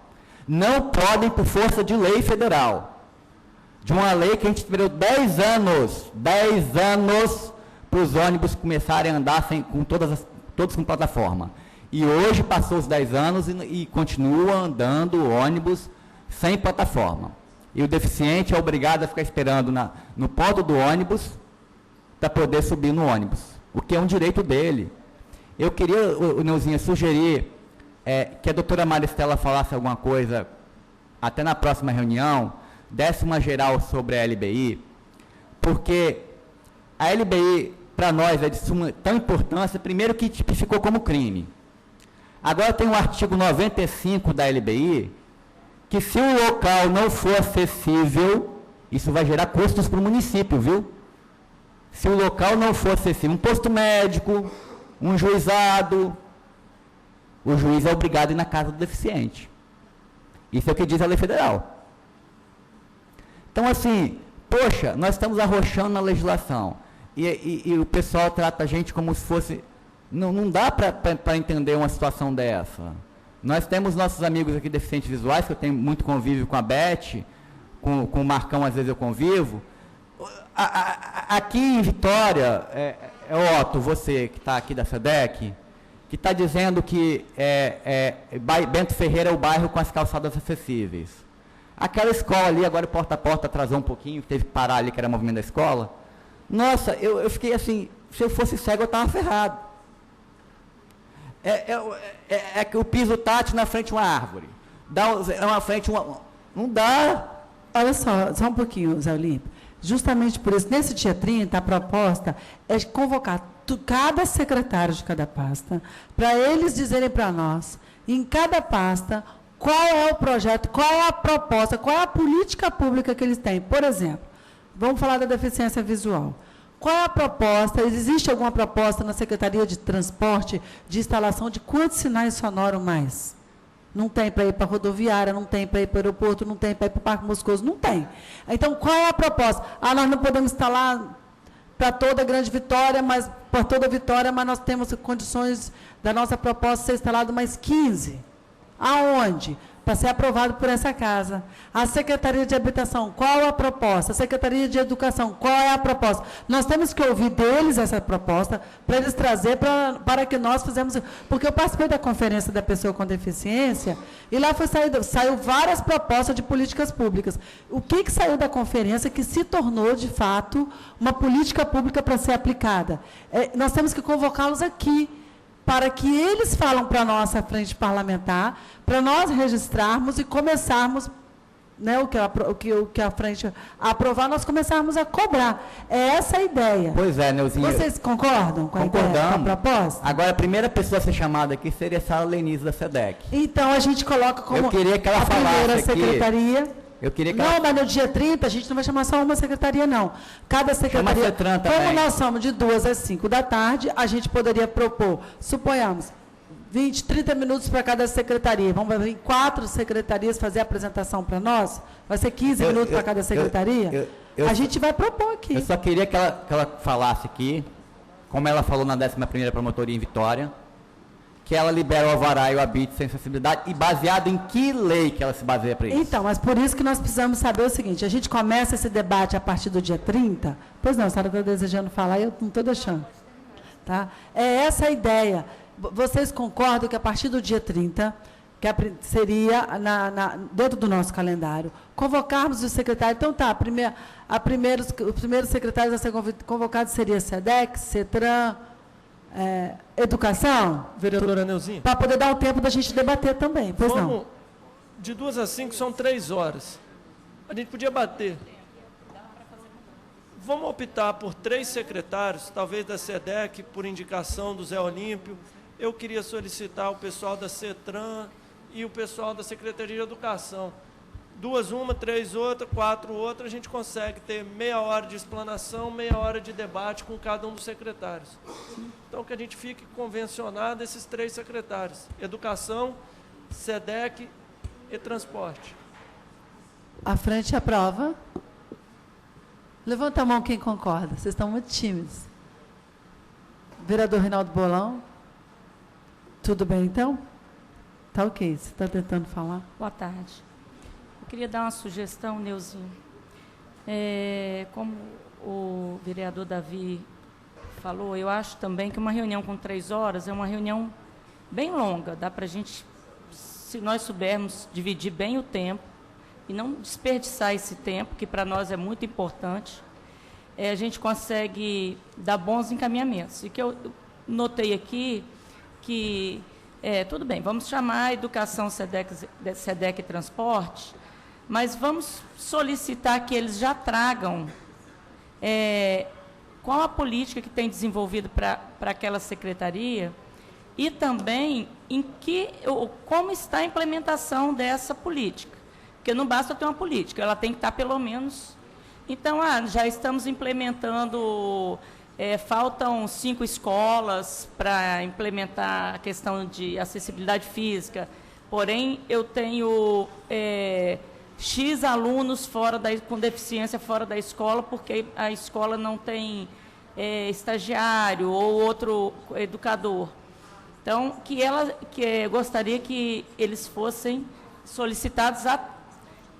Não podem por força de lei federal. De uma lei que a gente esperou 10 anos para os ônibus começarem a andar todos com plataforma. E hoje passou os 10 anos e continua andando ônibus sem plataforma. E o deficiente é obrigado a ficar esperando no ponto do ônibus para poder subir no ônibus, o que é um direito dele. Eu queria, o Neuzinha, sugerir que a doutora Maristela falasse alguma coisa, até na próxima reunião, desse uma geral sobre a LBI, porque a LBI, para nós, é de suma tão importância, primeiro que tipificou como crime. Agora tem o artigo 95 da LBI, que se o local não for acessível, isso vai gerar custos para o município, viu? Se o local não for acessível, um posto médico, um juizado, o juiz é obrigado a ir na casa do deficiente. Isso é o que diz a lei federal. Então, assim, poxa, nós estamos arrochando na legislação, e o pessoal trata a gente como se fosse... Não dá para entender uma situação dessa. Nós temos nossos amigos aqui deficientes visuais, que eu tenho muito convívio com a Beth, com o Marcão, às vezes eu convivo. Aqui em Vitória, Otto, você que está aqui da SEDEC, que está dizendo que Bento Ferreira é o bairro com as calçadas acessíveis. Aquela escola ali, agora o porta a porta atrasou um pouquinho, teve que parar ali, que era o movimento da escola. Nossa, eu fiquei assim, se eu fosse cego eu estava ferrado. É que o piso tátil na frente de uma árvore. Na frente não dá. Olha só um pouquinho, Zé Olimpo. Justamente por isso, nesse dia 30, a proposta é convocar cada secretário de cada pasta, para eles dizerem para nós, em cada pasta, qual é o projeto, qual é a proposta, qual é a política pública que eles têm. Por exemplo, vamos falar da deficiência visual. Qual é a proposta? Existe alguma proposta na Secretaria de Transporte de instalação de quantos sinais sonoros mais? Não tem para ir para a rodoviária, não tem para ir para o aeroporto, não tem para ir para o Parque Moscoso, não tem. Então, qual é a proposta? Nós não podemos instalar para toda a Grande Vitória, mas para toda a Vitória, mas nós temos condições da nossa proposta ser instalado mais 15. Aonde? Para ser aprovado por essa casa. A Secretaria de Habitação, qual é a proposta? A Secretaria de Educação, qual é a proposta? Nós temos que ouvir deles essa proposta, para eles trazer para que nós fizemos... Porque eu participei da conferência da pessoa com deficiência, e lá saiu várias propostas de políticas públicas. O que saiu da conferência que se tornou, de fato, uma política pública para ser aplicada? Nós temos que convocá-los aqui, para que eles falem para a nossa frente parlamentar, para nós registrarmos e começarmos, né, o que a frente aprovar, nós começarmos a cobrar. É essa a ideia. Pois é, Neuzinha. Vocês concordam com a ideia, com a proposta? Agora, a primeira pessoa a ser chamada aqui seria a Sara Lenise da SEDEC. Então, a gente coloca como eu queria que ela a primeira secretaria. Eu queria que Não, mas no dia 30 a gente não vai chamar só uma secretaria, não. Cada secretaria, CETRAN também. como nós somos de 2 às 5 da tarde, a gente poderia propor, suponhamos, 20, 30 minutos para cada secretaria. Vamos vir 4 secretarias fazer a apresentação para nós? Vai ser 15 minutos para cada secretaria? A gente vai propor aqui. Eu só queria que ela falasse aqui, como ela falou na 11ª Promotoria em Vitória, que ela libera o alvará e o habite sem acessibilidade, e baseado em que lei que ela se baseia para isso? Então, mas por isso que nós precisamos saber o seguinte, a gente começa esse debate a partir do dia 30, pois não, a senhora está desejando falar e eu não estou deixando. Tá? É essa a ideia. Vocês concordam que a partir do dia 30, que seria dentro do nosso calendário, convocarmos o secretário, então tá, os primeiros secretários a ser convocados seriam SEDEC, CETRAN, Educação? Vereadora Neuzinha. Para poder dar o tempo da gente debater também, pois não? De 2 às 5 são 3 horas. A gente podia bater. Vamos optar por 3 secretários, talvez da SEDEC, por indicação do Zé Olímpio. Eu queria solicitar o pessoal da CETRAN e o pessoal da Secretaria de Educação. 2 uma, 3 outra, 4 outra, a gente consegue ter meia hora de explanação, meia hora de debate com cada um dos secretários. Então, que a gente fique convencionado esses 3 secretários. Educação, SEDEC e Transporte. À frente aprova. Levanta a mão quem concorda. Vocês estão muito tímidos. Vereador Reinaldo Bolão. Tudo bem, então? Tá ok. Você está tentando falar? Boa tarde. Eu queria dar uma sugestão, Neuzinho. Como o vereador Davi falou, eu acho também que uma reunião com 3 horas é uma reunião bem longa. Dá para a gente, se nós soubermos dividir bem o tempo e não desperdiçar esse tempo, que para nós é muito importante, a gente consegue dar bons encaminhamentos. E que eu notei aqui que, tudo bem, vamos chamar a Educação, SEDEC e Transporte, mas vamos solicitar que eles já tragam qual a política que tem desenvolvido para aquela secretaria e também como está a implementação dessa política. Porque não basta ter uma política, ela tem que estar pelo menos... Então, já estamos implementando, faltam 5 escolas para implementar a questão de acessibilidade física, porém, eu tenho... X alunos com deficiência fora da escola, porque a escola não tem estagiário ou outro educador. Então, eu gostaria que eles fossem solicitados a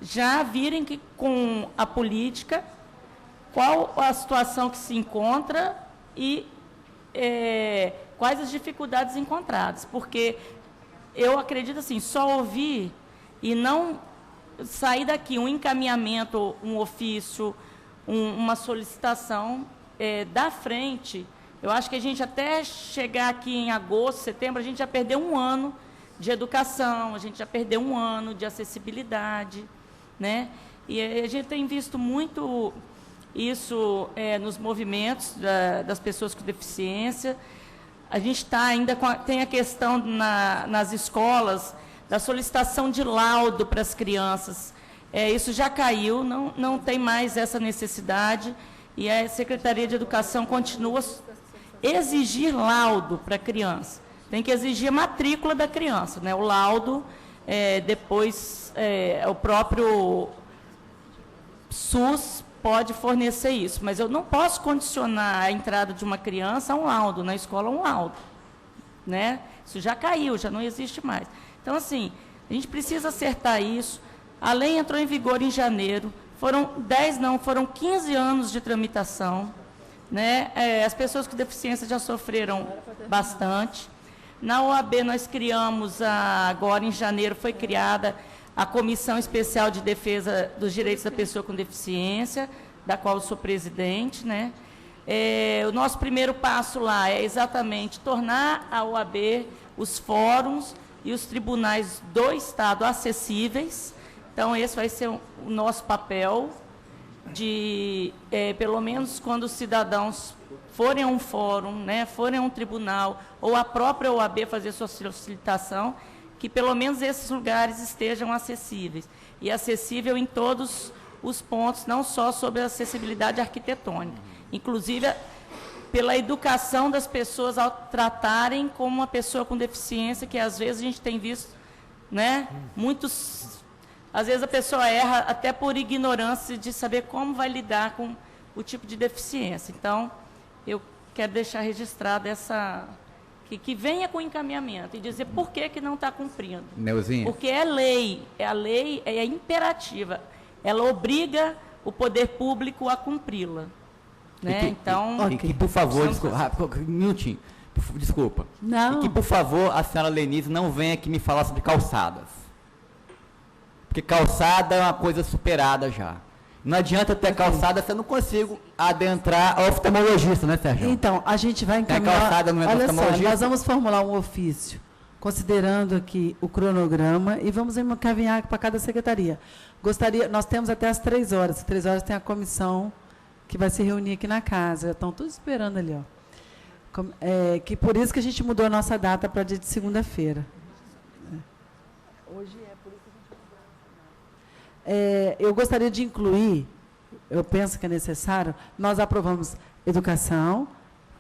já virem com a política, qual a situação que se encontra e quais as dificuldades encontradas. Porque eu acredito assim, só ouvir e não... sair daqui um encaminhamento, um ofício, uma solicitação da frente, eu acho que a gente até chegar aqui em agosto, setembro, a gente já perdeu 1 ano de educação, a gente já perdeu 1 ano de acessibilidade, né? E a gente tem visto muito isso nos movimentos das pessoas com deficiência. A gente está ainda tem a questão nas escolas da solicitação de laudo para as crianças. Isso já caiu, não tem mais essa necessidade, e a Secretaria de Educação continua a exigir laudo para a criança. Tem que exigir a matrícula da criança, né? O laudo, depois o próprio SUS pode fornecer isso, mas eu não posso condicionar a entrada de uma criança a um laudo, na escola um laudo, né? Isso já caiu, já não existe mais. Então, assim, a gente precisa acertar isso. A lei entrou em vigor em janeiro, foram 15 anos de tramitação, né? As pessoas com deficiência já sofreram bastante. Na OAB, nós criamos, agora em janeiro, foi criada a Comissão Especial de Defesa dos Direitos da Pessoa com Deficiência, da qual eu sou presidente, né? O nosso primeiro passo lá é exatamente tornar a OAB, os fóruns e os tribunais do Estado acessíveis. Então, esse vai ser o nosso papel de, pelo menos quando os cidadãos forem a um fórum, né, forem a um tribunal, ou a própria OAB fazer sua solicitação, que pelo menos esses lugares estejam acessíveis. E acessível em todos os pontos, não só sobre a acessibilidade arquitetônica. Inclusive, pela educação das pessoas ao tratarem como uma pessoa com deficiência, que às vezes a gente tem visto, né, muitos... Às vezes a pessoa erra até por ignorância de saber como vai lidar com o tipo de deficiência. Então, eu quero deixar registrado essa... Que venha com encaminhamento e dizer por que não está cumprindo. Neuzinha. Porque é lei, a lei é imperativa. Ela obriga o poder público a cumpri-la. Né? Então, e que, por favor, um minutinho, desculpa. Não. E que, por favor, a senhora Lenise não venha aqui me falar sobre calçadas. Porque calçada é uma coisa superada já. Não adianta ter calçada se eu não consigo adentrar ao oftalmologista, né, Sérgio? Então, a gente vai encaminhar... calçada não é Olha só, oftalmologista? nós vamos formular um ofício, considerando aqui o cronograma, e vamos encaminhar para cada secretaria. Nós temos até às 3 horas. Às 3 horas tem a comissão que vai se reunir aqui na casa. Estão todos esperando ali, ó. Que por isso que a gente mudou a nossa data para dia de segunda-feira. Hoje é por isso que a gente mudou a nossa data. Eu gostaria de incluir, eu penso que é necessário, nós aprovamos educação,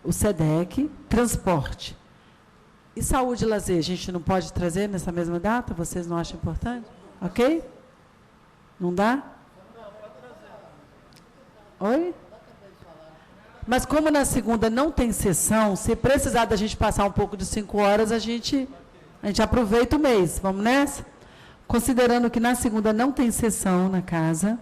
o SEDEC, transporte. E saúde e lazer, a gente não pode trazer nessa mesma data? Vocês não acham importante? Ok? Não dá? Oi? Mas como na segunda não tem sessão, se precisar da gente passar um pouco de 5 horas, a gente aproveita o mês. Vamos nessa? Considerando que na segunda não tem sessão na casa,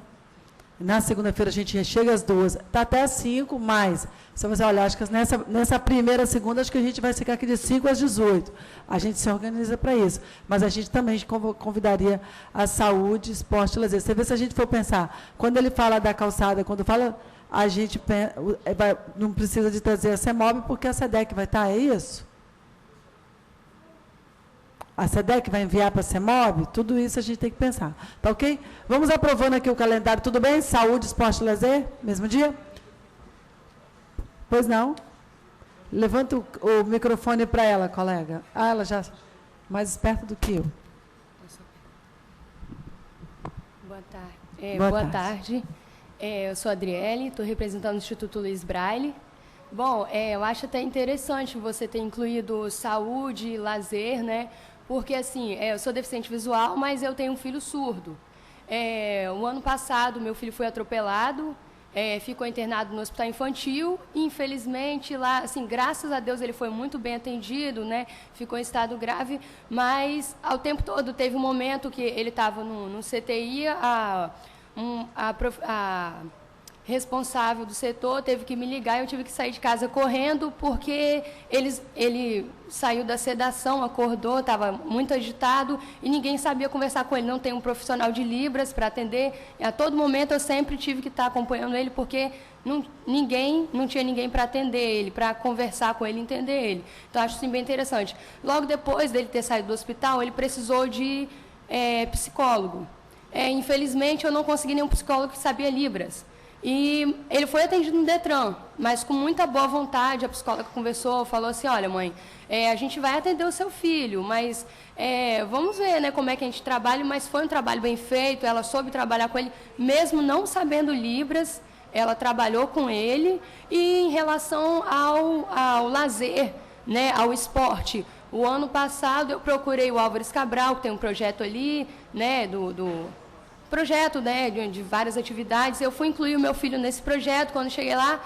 na segunda-feira a gente chega às 2, está até às 5, mas, se você olhar, acho que nessa primeira segunda, acho que a gente vai ficar aqui de 5 às 18. A gente se organiza para isso. Mas a gente também convidaria a saúde, esporte e lazer. Você vê se a gente for pensar, quando ele fala da calçada, quando fala, a gente não precisa de trazer a CEMOB, porque a SEDEC vai estar, é isso? A SEDEC vai enviar para a CEMOB? Tudo isso a gente tem que pensar. Tá ok? Vamos aprovando aqui o calendário, tudo bem? Saúde, esporte e lazer, mesmo dia? Pois não? Levanta o microfone para ela, colega. Ah, ela já mais esperta do que eu. Boa tarde. Boa tarde. Eu sou a Adriele, estou representando o Instituto Luiz Braille. Bom, eu acho até interessante você ter incluído saúde e lazer, né? Porque, assim, eu sou deficiente visual, mas eu tenho um filho surdo. O ano passado, meu filho foi atropelado, ficou internado no hospital infantil, e, infelizmente, lá, assim, graças a Deus, ele foi muito bem atendido, né? Ficou em estado grave, mas, ao tempo todo, teve um momento que ele estava no CTI, a responsável do setor teve que me ligar e eu tive que sair de casa correndo porque ele saiu da sedação, acordou, estava muito agitado e ninguém sabia conversar com ele. Não tem um profissional de Libras para atender. A todo momento eu sempre tive que estar acompanhando ele porque não tinha ninguém para atender ele, para conversar com ele, entender ele. Então, acho isso bem interessante. Logo depois dele ter saído do hospital, ele precisou de psicólogo. Infelizmente, eu não consegui nenhum psicólogo que sabia Libras. E ele foi atendido no Detran, mas com muita boa vontade, a psicóloga conversou, falou assim, olha, mãe, a gente vai atender o seu filho, mas vamos ver, né, como é que a gente trabalha, mas foi um trabalho bem feito, ela soube trabalhar com ele, mesmo não sabendo Libras, ela trabalhou com ele, e em relação ao lazer, né, ao esporte, o ano passado eu procurei o Álvares Cabral, que tem um projeto ali, né, projeto, né, de várias atividades. Eu fui incluir o meu filho nesse projeto. Quando cheguei lá,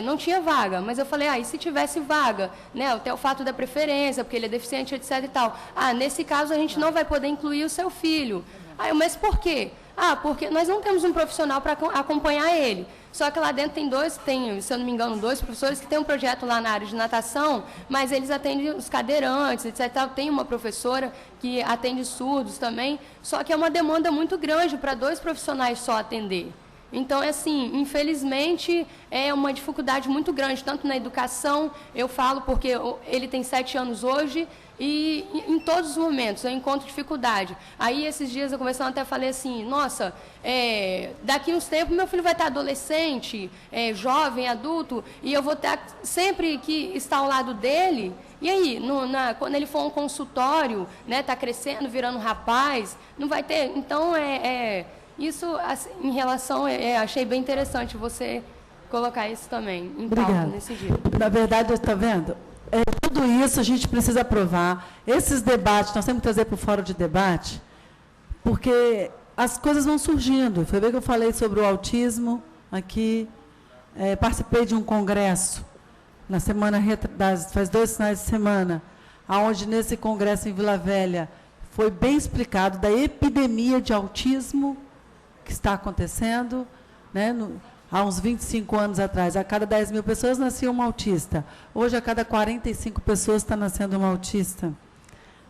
não tinha vaga, mas eu falei, e se tivesse vaga, né, até o fato da preferência, porque ele é deficiente, etc e tal. Nesse caso a gente não vai poder incluir o seu filho. Mas por quê? Porque nós não temos um profissional para acompanhar ele. Só que lá dentro tem, se eu não me engano, 2 professores que têm um projeto lá na área de natação, mas eles atendem os cadeirantes, etc. Tem uma professora que atende surdos também, só que é uma demanda muito grande para 2 profissionais só atender. Então, assim, infelizmente, é uma dificuldade muito grande, tanto na educação, eu falo porque ele tem 7 anos hoje, e em todos os momentos eu encontro dificuldade. Aí, esses dias, eu conversando até falei assim, nossa, daqui uns tempos meu filho vai estar adolescente, jovem, adulto, e eu vou ter sempre que estar ao lado dele, E aí, quando ele for a um consultório, né, está crescendo, virando rapaz, não vai ter... Então, isso, assim, em relação... achei bem interessante você colocar isso também em pauta nesse dia. Na verdade, está vendo? Tudo isso a gente precisa aprovar. Esses debates, nós temos que trazer para o fórum de debate, porque as coisas vão surgindo. Foi bem que eu falei sobre o autismo aqui. Participei de um congresso na semana, faz 2 finais de semana, onde nesse congresso em Vila Velha foi bem explicado da epidemia de autismo que está acontecendo, né, há uns 25 anos atrás. A cada 10 mil pessoas nascia um autista. Hoje, a cada 45 pessoas está nascendo um autista.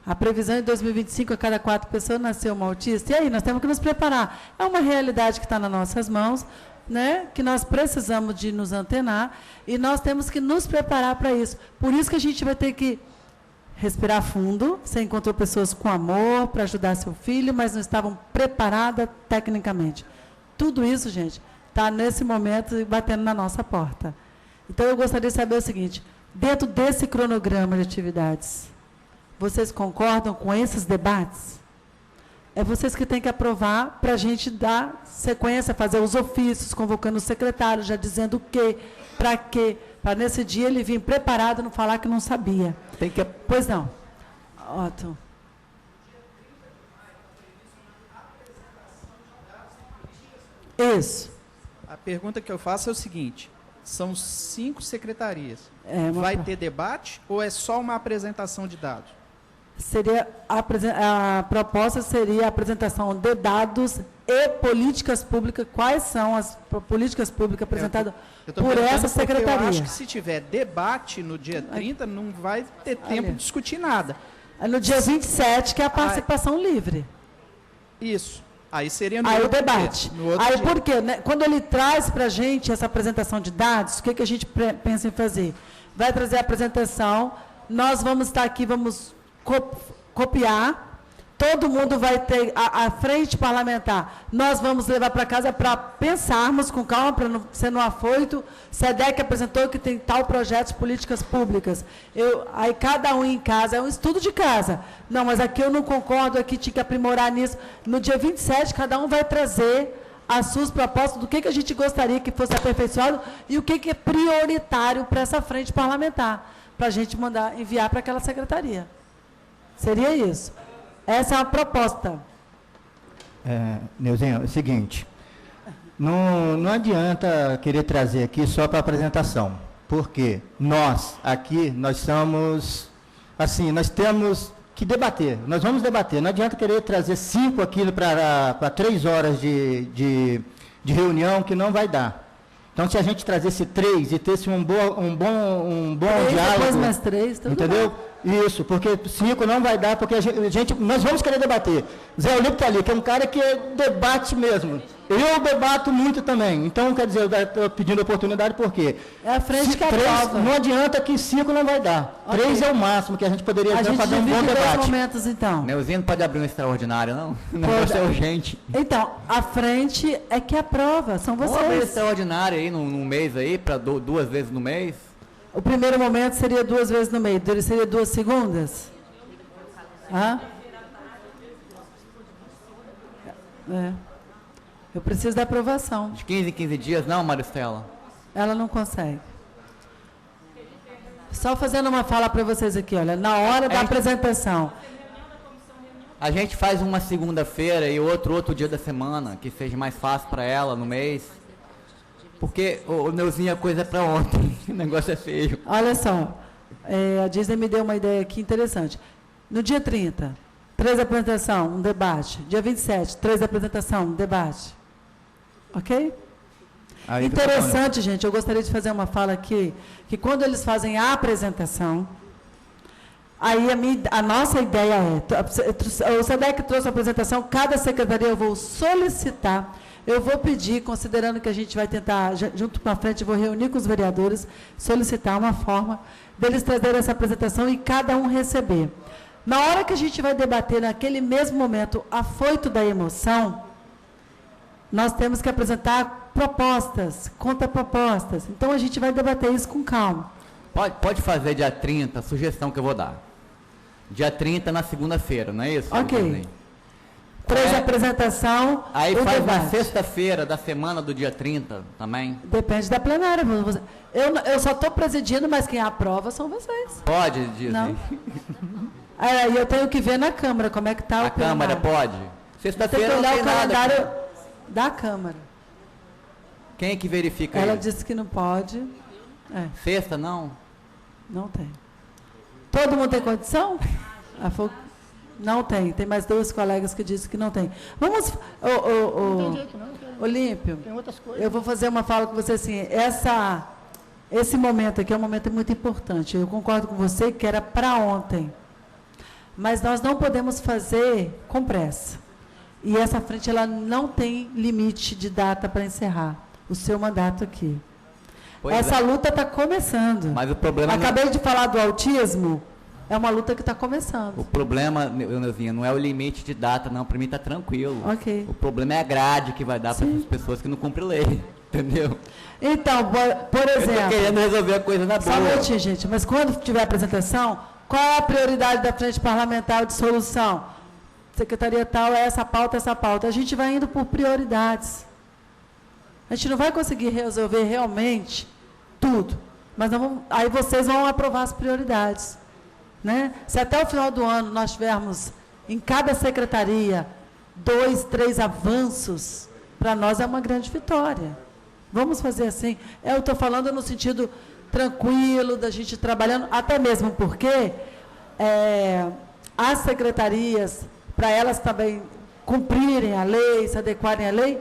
A previsão em 2025, a cada 4 pessoas nasceu um autista. E aí, nós temos que nos preparar. É uma realidade que está nas nossas mãos, né, que nós precisamos de nos antenar, e nós temos que nos preparar para isso. Por isso que a gente vai ter que respirar fundo. Você encontrou pessoas com amor para ajudar seu filho, mas não estavam preparadas tecnicamente. Tudo isso, gente, está nesse momento batendo na nossa porta. Então, eu gostaria de saber o seguinte, dentro desse cronograma de atividades, vocês concordam com esses debates? É vocês que têm que aprovar para a gente dar sequência, fazer os ofícios, convocando o secretário, já dizendo o quê, para nesse dia ele vir preparado, não falar que não sabia. Pois não. Otto. Isso. A pergunta que eu faço é o seguinte, são 5 secretarias. Vai ter debate ou é só uma apresentação de dados? A proposta seria a apresentação de dados e políticas públicas. Quais são as políticas públicas apresentadas por essa secretaria? Eu acho que se tiver debate no dia 30, não vai ter tempo de discutir nada. No dia 27, que é a participação livre. Isso. Aí seria no outro debate. Aí por quê? Né? Quando ele traz para a gente essa apresentação de dados, o que a gente pensa em fazer? Vai trazer a apresentação, nós vamos estar aqui, vamos copiar, todo mundo vai ter a frente parlamentar, nós vamos levar para casa para pensarmos com calma, para não ser no afoito. SEDEC apresentou que tem tal projeto de políticas públicas, aí cada um em casa, é um estudo de casa, não, mas aqui eu não concordo, aqui tinha que aprimorar nisso. No dia 27, cada um vai trazer as suas propostas do que a gente gostaria que fosse aperfeiçoado e o que é prioritário para essa frente parlamentar, para a gente enviar para aquela secretaria. Seria isso. Essa é a proposta. Neuzinho, é o seguinte, não adianta querer trazer aqui só para apresentação, porque nós, aqui, nós somos, assim, nós temos que debater, nós vamos debater, não adianta querer trazer 5 aqui para 3 horas de reunião, que não vai dar. Então, se a gente trazesse 3 e tivesse um bom diálogo... Depois mais 3, tudo entendeu? Bem. Isso, porque 5 não vai dar, porque nós vamos querer debater. Zé Olímpio está ali, que é um cara que debate mesmo. Eu debato muito também. Então, quer dizer, eu estou pedindo oportunidade por quê? É a frente que aprova. Não adianta que 5 não vai dar. 3 é o máximo que a gente poderia fazer um bom debate. Momentos, então. Neuzinho não pode abrir um extraordinário, não? O negócio é urgente. Então, a frente é que aprova, são vocês. Vamos abrir extraordinário aí, num mês aí, para 2 vezes no mês? O primeiro momento seria 2 vezes no mês, ele seria 2 segundas? Eu preciso da aprovação. De 15 em 15 dias, não, Maristela? Ela não consegue. Só fazendo uma fala para vocês aqui, olha, na hora da apresentação. A gente faz uma segunda-feira e outro dia da semana, que seja mais fácil para ela no mês. Porque, Neuzinho, a coisa é para ontem, o negócio é feio. Olha só, a Disney me deu uma ideia aqui interessante. No dia 30, 3 apresentação, um debate. Dia 27, 3 apresentação, um debate. Ok? Aí, interessante, gente, eu gostaria de fazer uma fala aqui, que quando eles fazem a apresentação, aí a nossa ideia o SEDEC trouxe a apresentação, cada secretaria eu vou solicitar. Eu vou pedir, considerando que a gente vai tentar, junto com a frente, vou reunir com os vereadores, solicitar uma forma deles trazerem essa apresentação e cada um receber. Na hora que a gente vai debater, naquele mesmo momento, afoito da emoção, nós temos que apresentar propostas, contrapropostas. Então, a gente vai debater isso com calma. Pode fazer dia 30, sugestão que eu vou dar. Dia 30 na segunda-feira, não é isso? Ok. 3 apresentação. Aí faz debate. na sexta-feira da semana do dia 30 também? Depende da plenária. Eu só estou presidindo, mas quem aprova são vocês. Pode, Disney? Não. Aí eu tenho que ver na Câmara como é que está o plenário. A Câmara pode? Sexta-feira não tem olhar o nada. calendário da Câmara. Quem é que verifica Ela isso? disse que não pode. Sexta, não? Não tem. Todo mundo tem condição? Não tem. Tem mais 2 colegas que dizem que não tem. Vamos... Olímpio, tem outras coisas. eu vou fazer uma fala com você assim. Esse momento aqui é um momento muito importante. Eu concordo com você que era para ontem. Mas nós não podemos fazer com pressa. E essa frente ela não tem limite de data para encerrar o seu mandato aqui. Essa luta está começando. Mas o problema Acabei de falar do autismo, é uma luta que está começando. O problema, Neuzinha, não é o limite de data, não. Para mim está tranquilo. Ok. O problema é a grade que vai dar para as pessoas que não cumprem lei. Entendeu? Então, por exemplo... Eu estou querendo resolver a coisa na boa. Só um minutinho, gente. Mas quando tiver apresentação, qual é a prioridade da frente parlamentar de solução? Secretaria tal, essa pauta, essa pauta. A gente vai indo por prioridades. A gente não vai conseguir resolver realmente tudo. Mas aí vocês vão aprovar as prioridades. Né? Se até o final do ano nós tivermos, em cada secretaria, 2, 3 avanços, para nós é uma grande vitória. Vamos fazer assim. Eu estou falando no sentido tranquilo, da gente trabalhando, até mesmo porque as secretarias, para elas também cumprirem a lei, se adequarem à lei,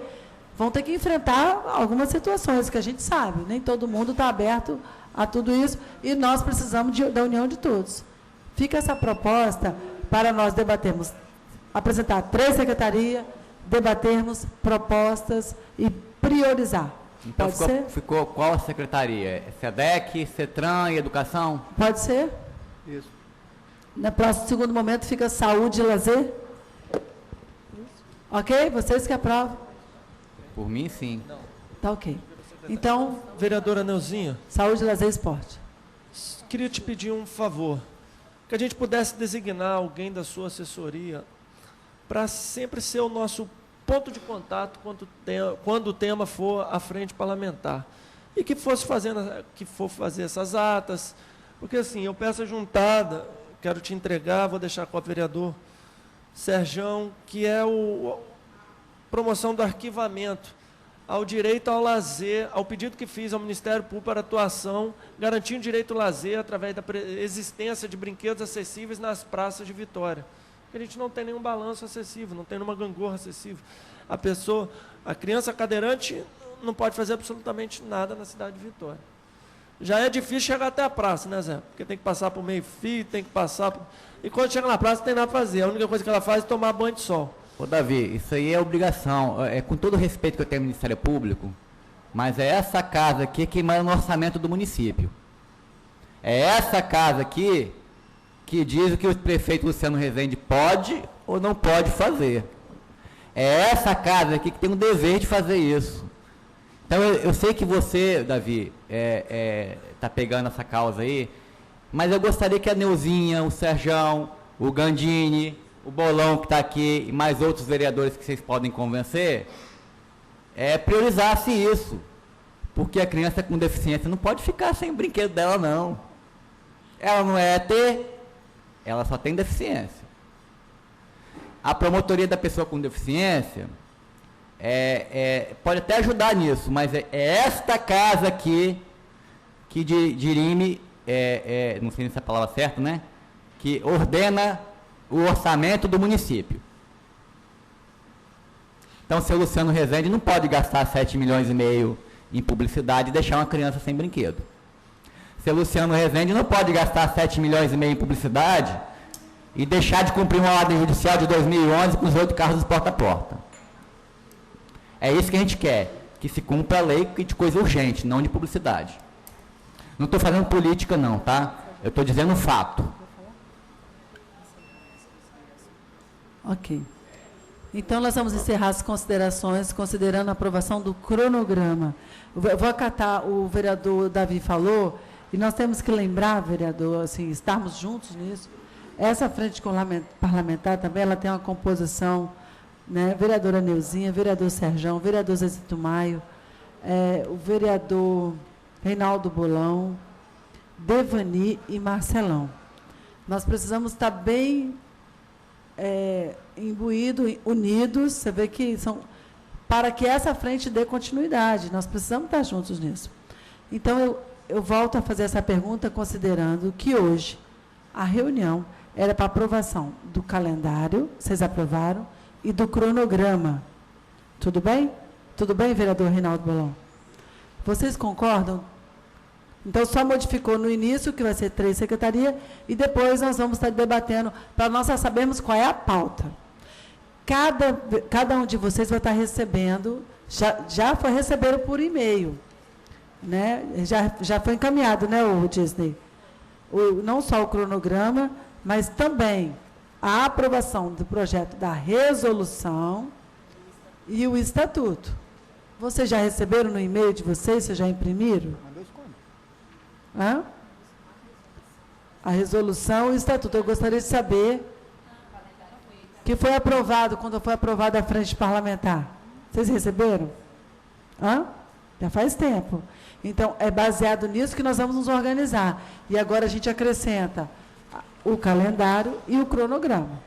vão ter que enfrentar algumas situações que a gente sabe. Nem todo mundo está aberto a tudo isso e nós precisamos da união de todos. Fica essa proposta para nós debatermos, apresentar 3 secretarias, debatermos propostas e priorizar. Então Pode ser? Ficou qual a secretaria? SEDEC, CETRAN e Educação? Pode ser? Isso. No próximo segundo momento fica Saúde e Lazer. Ok? Vocês que aprovam? Por mim, sim. Tá ok. Então... Vereadora Neuzinha. Saúde, Lazer e Esporte. Queria te pedir um favor. Que a gente pudesse designar alguém da sua assessoria para sempre ser o nosso ponto de contato quando o tema for à frente parlamentar. E que for fazer essas atas. Porque assim, eu peço a juntada, quero te entregar, vou deixar com o vereador Serjão, que é promoção do arquivamento ao direito ao lazer, ao pedido que fiz ao Ministério Público para atuação, garantindo direito ao lazer através da existência de brinquedos acessíveis nas praças de Vitória. Porque a gente não tem nenhum balanço acessível, não tem nenhuma gangorra acessível. A criança cadeirante não pode fazer absolutamente nada na cidade de Vitória. Já é difícil chegar até a praça, né, Zé? Porque tem que passar por meio-fio, tem que passar... E quando chega na praça, não tem nada para fazer. A única coisa que ela faz é tomar banho de sol. Ô, Davi, isso aí é obrigação. Com todo o respeito que eu tenho ao Ministério Público, mas é essa casa aqui que manda no orçamento do município. É essa casa aqui que diz o que o prefeito Luciano Rezende pode ou não pode fazer. É essa casa aqui que tem o dever de fazer isso. Então, eu sei que você, Davi, está pegando essa causa aí, mas eu gostaria que a Neuzinha, o Serjão, o Gandini, o Bolão que está aqui e mais outros vereadores que vocês podem convencer, priorizasse isso. Porque a criança com deficiência não pode ficar sem o brinquedo dela, não. Ela não é ET, ela só tem deficiência. A promotoria da pessoa com deficiência pode até ajudar nisso, mas é esta casa aqui que dirime, não sei se é a palavra certa, né? Que ordena o orçamento do município. Então, o seu Luciano Rezende não pode gastar 7,5 milhões em publicidade e deixar uma criança sem brinquedo. O seu Luciano Rezende não pode gastar 7,5 milhões em publicidade e deixar de cumprir uma ordem judicial de 2011 com os 8 carros dos porta-a-porta. É isso que a gente quer, que se cumpra a lei de coisa urgente, não de publicidade. Não estou fazendo política não, tá? Eu estou dizendo um fato. Ok. Então, nós vamos encerrar as considerações, considerando a aprovação do cronograma. Vou acatar, o vereador Davi falou, E nós temos que lembrar, vereador, assim, estarmos juntos nisso. Essa frente parlamentar também, ela tem uma composição, né, vereadora Neuzinha, vereador Serjão, vereador Zezito Maio, o vereador Reinaldo Bolão, Devani e Marcelão. Nós precisamos estar bem imbuídos, unidos, você vê que são, para que essa frente dê continuidade. Nós precisamos estar juntos nisso. Então, eu volto a fazer essa pergunta, considerando que hoje a reunião era para aprovação do calendário, vocês aprovaram, e do cronograma. Tudo bem? Tudo bem, vereador Reinaldo Bolão? Vocês concordam? Então, só modificou no início, que vai ser 3 secretarias, e depois nós vamos estar debatendo, para nós sabermos qual é a pauta. Cada um de vocês vai estar recebendo, já foi receberam por e-mail, né? Já foi encaminhado, né, o Disney? Não só o cronograma, mas também a aprovação do projeto da resolução e o estatuto. Vocês já receberam no e-mail de vocês? Vocês já imprimiram? Hã? A resolução e o estatuto. Eu gostaria de saber que foi aprovado, quando foi aprovada a frente parlamentar. Vocês receberam? Hã? Já faz tempo. Então, é baseado nisso que nós vamos nos organizar. E agora a gente acrescenta o calendário e o cronograma.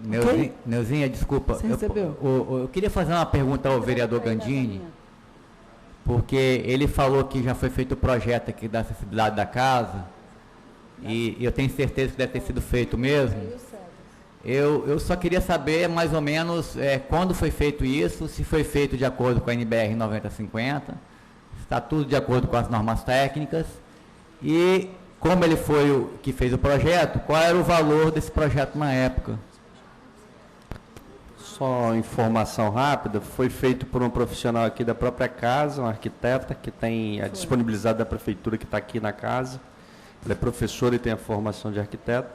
Okay? Neuzinha, desculpa. Você recebeu? Eu queria fazer uma pergunta ao vereador Gandini, porque ele falou que já foi feito o projeto aqui da acessibilidade da casa, e eu tenho certeza que deve ter sido feito mesmo. Eu só queria saber, mais ou menos, quando foi feito isso, se foi feito de acordo com a NBR 9050, se está tudo de acordo com as normas técnicas, e como ele foi o que fez o projeto, qual era o valor desse projeto na época? Só informação rápida, foi feito por um profissional aqui da própria casa, um arquiteta, que tem a disponibilidade da prefeitura, que está aqui na casa. Ele é professor e tem a formação de arquiteto.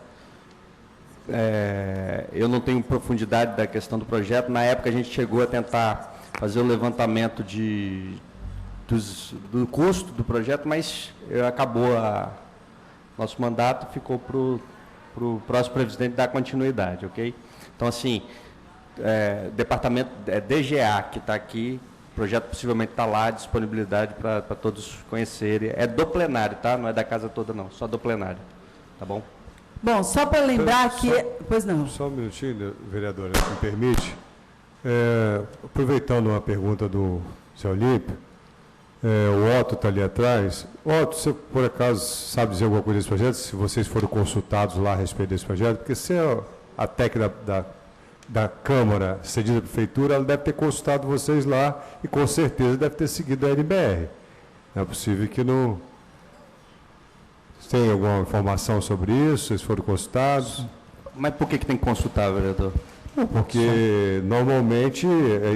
Eu não tenho profundidade da questão do projeto. Na época a gente chegou a tentar fazer o levantamento do custo do projeto, mas acabou nosso mandato, ficou para o próximo presidente dar continuidade, ok? Então, assim, departamento DGA que está aqui, o projeto possivelmente está lá, disponibilidade para todos conhecerem. É do plenário, tá? Não é da casa toda, não, só do plenário, tá bom? Bom, só para lembrar que... Pois não. Só um minutinho, vereadora, se me permite. Aproveitando uma pergunta do seu Olímpio, o Otto está ali atrás. Otto, você por acaso sabe dizer alguma coisa desse projeto? Se vocês foram consultados lá a respeito desse projeto? Porque se a técnica da Câmara cedida à Prefeitura, ela deve ter consultado vocês lá e com certeza deve ter seguido a NBR. Não é possível que não... Tem alguma informação sobre isso? Vocês foram consultados? Mas por que tem que consultar, vereador? Porque normalmente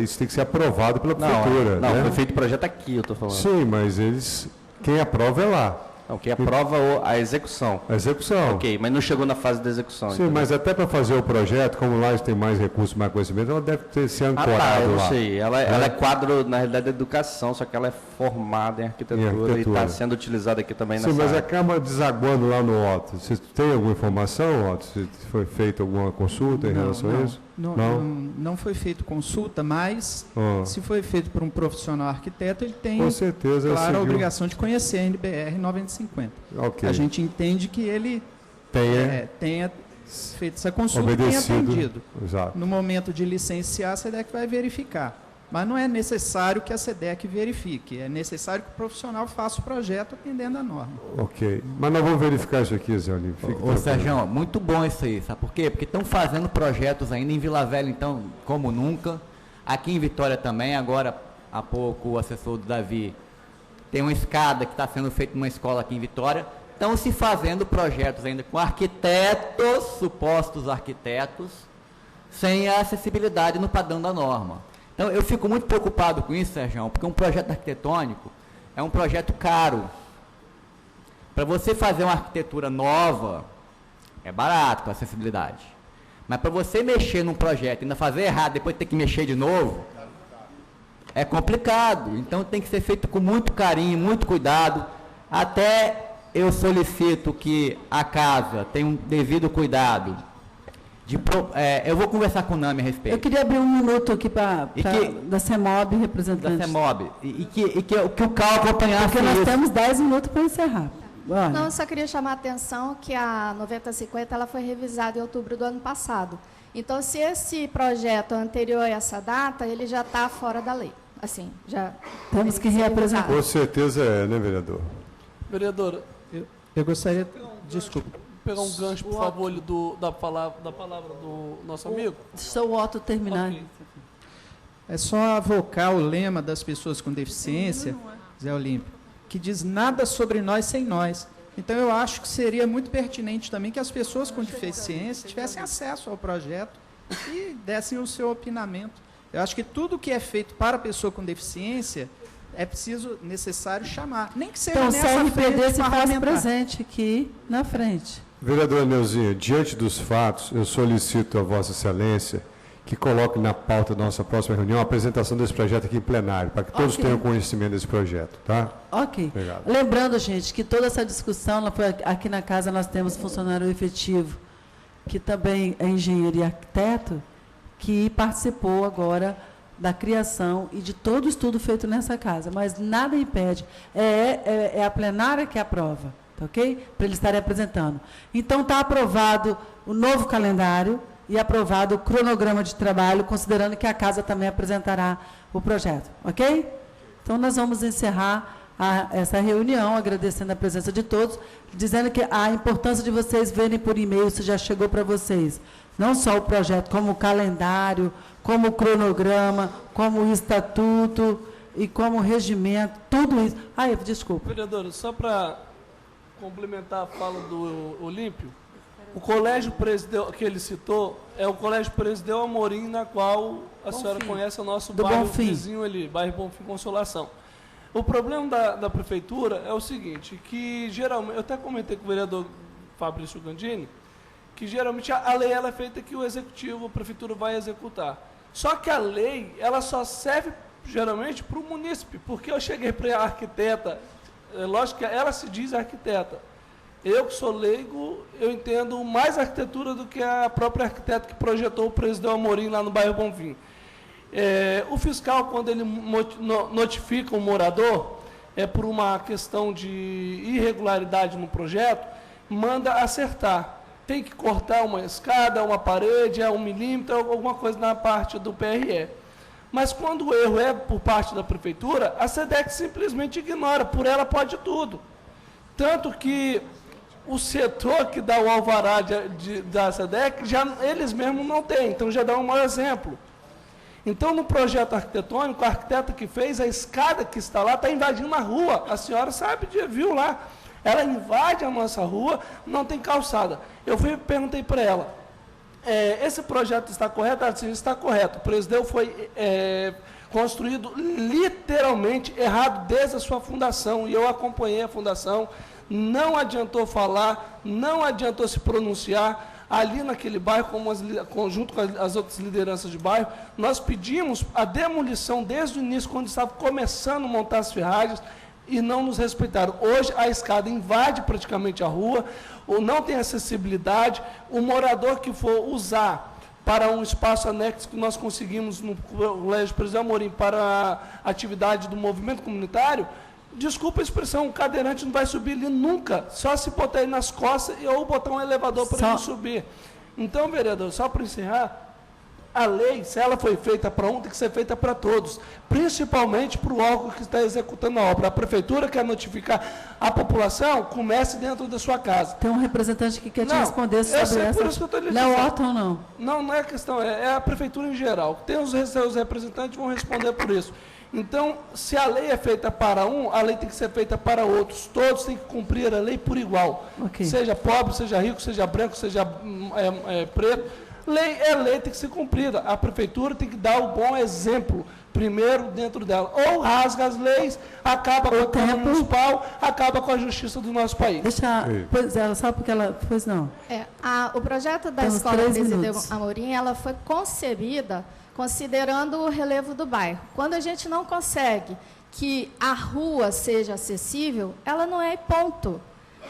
isso tem que ser aprovado pela Prefeitura. Não, né? foi feito o projeto aqui, eu estou falando. Sim, mas quem aprova é lá. Não, quem aprova a execução. A execução. Ok, mas não chegou na fase da execução. Sim, entendeu? mas até para fazer o projeto, como lá eles têm mais recursos, mais conhecimento, ela deve ter se ancorado eu não lá. sei. Ela é quadro, na realidade, da educação, só que ela é formada em arquitetura e está sendo utilizada aqui também nessa Sim, mas área. acaba desaguando lá no Otto. Você tem alguma informação, Otto? Se foi feita alguma consulta em relação a isso? Não foi feito consulta, mas se foi feito por um profissional arquiteto, ele tem, com certeza, claro, a obrigação de conhecer a NBR 9050. Okay. A gente entende que ele tenha feito essa consulta e tenha atendido. Exato. No momento de licenciar, a SEDEC vai verificar. Mas não é necessário que a SEDEC verifique, é necessário que o profissional faça o projeto atendendo a norma. Ok. Mas nós vamos verificar isso aqui, Zé Olímpio. Ô Sérgio, muito bom isso aí, sabe por quê? Porque estão fazendo projetos ainda em Vila Velha, então, como nunca. Aqui em Vitória também, agora, há pouco, o assessor do Davi tem uma escada que está sendo feita numa escola aqui em Vitória. Estão se fazendo projetos ainda com arquitetos, supostos arquitetos, sem a acessibilidade no padrão da norma. Então, eu fico muito preocupado com isso, Sérgio, porque um projeto arquitetônico é um projeto caro. Para você fazer uma arquitetura nova, é barato com acessibilidade. Mas para você mexer num projeto e ainda fazer errado, depois ter que mexer de novo, é complicado. Então, tem que ser feito com muito carinho, muito cuidado, até eu solicito que a casa tenha um devido cuidado. Eu vou conversar com o NAMI a respeito. Eu queria abrir um minuto aqui da CEMOB, representante. Da CEMOB. E que o CAL acompanhasse porque nós isso. temos 10 minutos para encerrar. Olha. Não, eu só queria chamar a atenção que a 9050 ela foi revisada em outubro do ano passado. Então, se esse projeto é anterior a essa data, ele já está fora da lei. Assim, já temos que reapresentar. Com certeza é, né, vereador? Vereadora, eu gostaria... Desculpa. Pegar um gancho, por favor, da palavra do nosso amigo. Deixa o Otto terminar. Okay. É só avocar o lema das pessoas com deficiência, Zé Olímpio, que diz nada sobre nós sem nós. Então, eu acho que seria muito pertinente também que as pessoas com deficiência tivessem acesso ao projeto e dessem o seu opinamento. Eu acho que tudo que é feito para a pessoa com deficiência é necessário chamar. Nem que seja então, nessa o CRPD frente se faz parlamentar. presente aqui na frente. Vereadora Neuzinha, diante dos fatos, eu solicito a Vossa Excelência que coloque na pauta da nossa próxima reunião a apresentação desse projeto aqui em plenário, para que todos tenham conhecimento desse projeto, tá? Ok. Obrigado. Lembrando, gente, que toda essa discussão, ela foi aqui na casa nós temos funcionário efetivo, que também é engenheiro e arquiteto, que participou agora da criação e de todo o estudo feito nessa casa, mas nada impede, é a plenária que aprova, tá ok? Para eles estarem apresentando. Então, está aprovado o novo calendário e aprovado o cronograma de trabalho, considerando que a casa também apresentará o projeto, ok? Então, nós vamos encerrar essa reunião, agradecendo a presença de todos, dizendo que a importância de vocês verem por e-mail, se já chegou para vocês, não só o projeto, como o calendário, como o cronograma, como o estatuto e como o regimento, tudo isso. Desculpa. Vereadora, só para complementar a fala do Olímpio, o colégio Presideu, que ele citou, é o colégio Presideu Amorim, na qual a senhora conhece o nosso bairro vizinho ali, bairro Bonfim Consolação. O problema da prefeitura é o seguinte, que geralmente, eu até comentei com o vereador Fabrício Gandini, que geralmente a lei ela é feita que o executivo, a prefeitura vai executar. Só que a lei, ela só serve geralmente para o munícipe, porque eu cheguei para a arquiteta, lógico que ela se diz arquiteta. Eu que sou leigo, eu entendo mais arquitetura do que a própria arquiteta que projetou o Presidente Amorim lá no bairro Bonfim. O fiscal, quando ele notifica o morador, por uma questão de irregularidade no projeto, manda acertar. Tem que cortar uma escada, uma parede, 1 milímetro, alguma coisa na parte do PRE. Mas quando o erro é por parte da prefeitura, a SEDEC simplesmente ignora, por ela pode tudo. Tanto que o setor que dá o alvará da SEDEC, eles mesmos não têm, então já dá um mau exemplo. Então, no projeto arquitetônico, a arquiteta que fez, a escada que está lá, está invadindo a rua. A senhora sabe, viu lá. Ela invade a nossa rua, não tem calçada. Eu perguntei para ela, esse projeto está correto? Ela disse, está correto. O Presideu foi construído literalmente errado desde a sua fundação, e eu acompanhei a fundação, não adiantou falar, não adiantou se pronunciar. Ali naquele bairro, junto com as outras lideranças de bairro, nós pedimos a demolição desde o início, quando estava começando a montar as ferragens, e não nos respeitaram. Hoje a escada invade praticamente a rua, ou não tem acessibilidade. O morador que for usar para um espaço anexo que nós conseguimos no Colégio Presidente Amorim para a atividade do movimento comunitário, desculpa a expressão, o cadeirante não vai subir ali nunca, só se botar ele nas costas ou botar um elevador para ele subir. Então, vereador, só para encerrar, a lei, se ela foi feita para um, tem que ser feita para todos, principalmente para o órgão que está executando a obra. A prefeitura quer notificar a população, comece dentro da sua casa. Tem um representante que quer te responder sobre essa. Por isso que eu estou lhe dizendo. Não, Otton, não. Não é questão, é a prefeitura em geral. Tem os seus representantes vão responder por isso. Então, se a lei é feita para um, a lei tem que ser feita para outros. Todos têm que cumprir a lei por igual. Okay. Seja pobre, seja rico, seja branco, seja preto. Lei é lei, tem que ser cumprida. A prefeitura tem que dar o bom exemplo, primeiro dentro dela. Ou rasga as leis, acaba com a Câmara Municipal, acaba com a justiça do nosso país. Pois é, só porque ela... Pois não. O projeto da Escola Presidente Amorim, ela foi concebida considerando o relevo do bairro. Quando a gente não consegue que a rua seja acessível, ela não é ponto.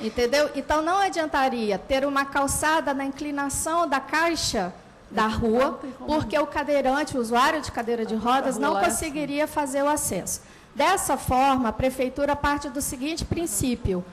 Entendeu? Então, não adiantaria ter uma calçada na inclinação da caixa da rua, porque o cadeirante, o usuário de cadeira de rodas, não conseguiria fazer o acesso. Dessa forma, a Prefeitura parte do seguinte princípio: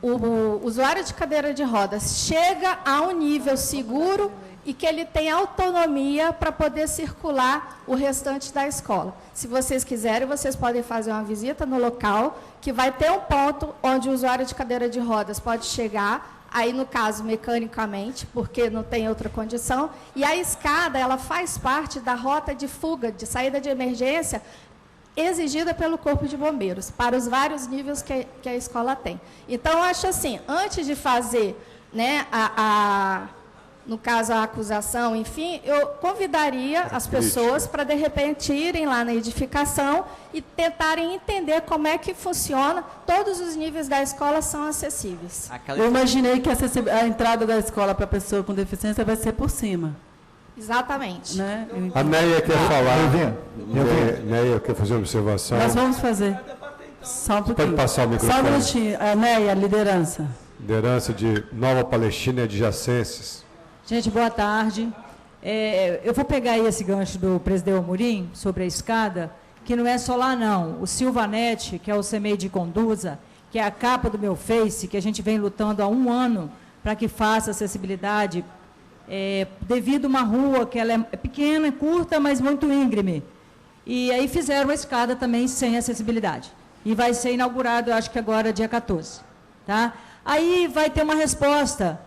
o usuário de cadeira de rodas chega a um nível seguro e que ele tem autonomia para poder circular o restante da escola. Se vocês quiserem, vocês podem fazer uma visita no local, que vai ter um ponto onde o usuário de cadeira de rodas pode chegar, aí no caso mecanicamente, porque não tem outra condição, e a escada, ela faz parte da rota de fuga, de saída de emergência, exigida pelo Corpo de Bombeiros, para os vários níveis que a escola tem. Então, eu acho assim, antes de fazer, né, no caso, a acusação, enfim, eu convidaria as pessoas para, de repente, irem lá na edificação e tentarem entender como é que funciona. Todos os níveis da escola são acessíveis. Eu imaginei que a entrada da escola para a pessoa com deficiência vai ser por cima. Exatamente. Né? A Neia quer falar. Neia quer fazer uma observação. Nós vamos fazer. Só um pouquinho. Pode passar o microfone. Só um minutinho. A Neia, liderança. Liderança de Nova Palestina e adjacências. Gente, boa tarde. Eu vou pegar aí esse gancho do presidente Amorim sobre a escada, que não é só lá não. O Silvanete, que é o CEMEI de Conduza, que é a capa do meu Face, que a gente vem lutando há 1 ano para que faça acessibilidade, devido a uma rua que ela é pequena, curta, mas muito íngreme. E aí fizeram a escada também sem acessibilidade. E vai ser inaugurado, eu acho que agora, dia 14. Tá? Aí vai ter uma resposta...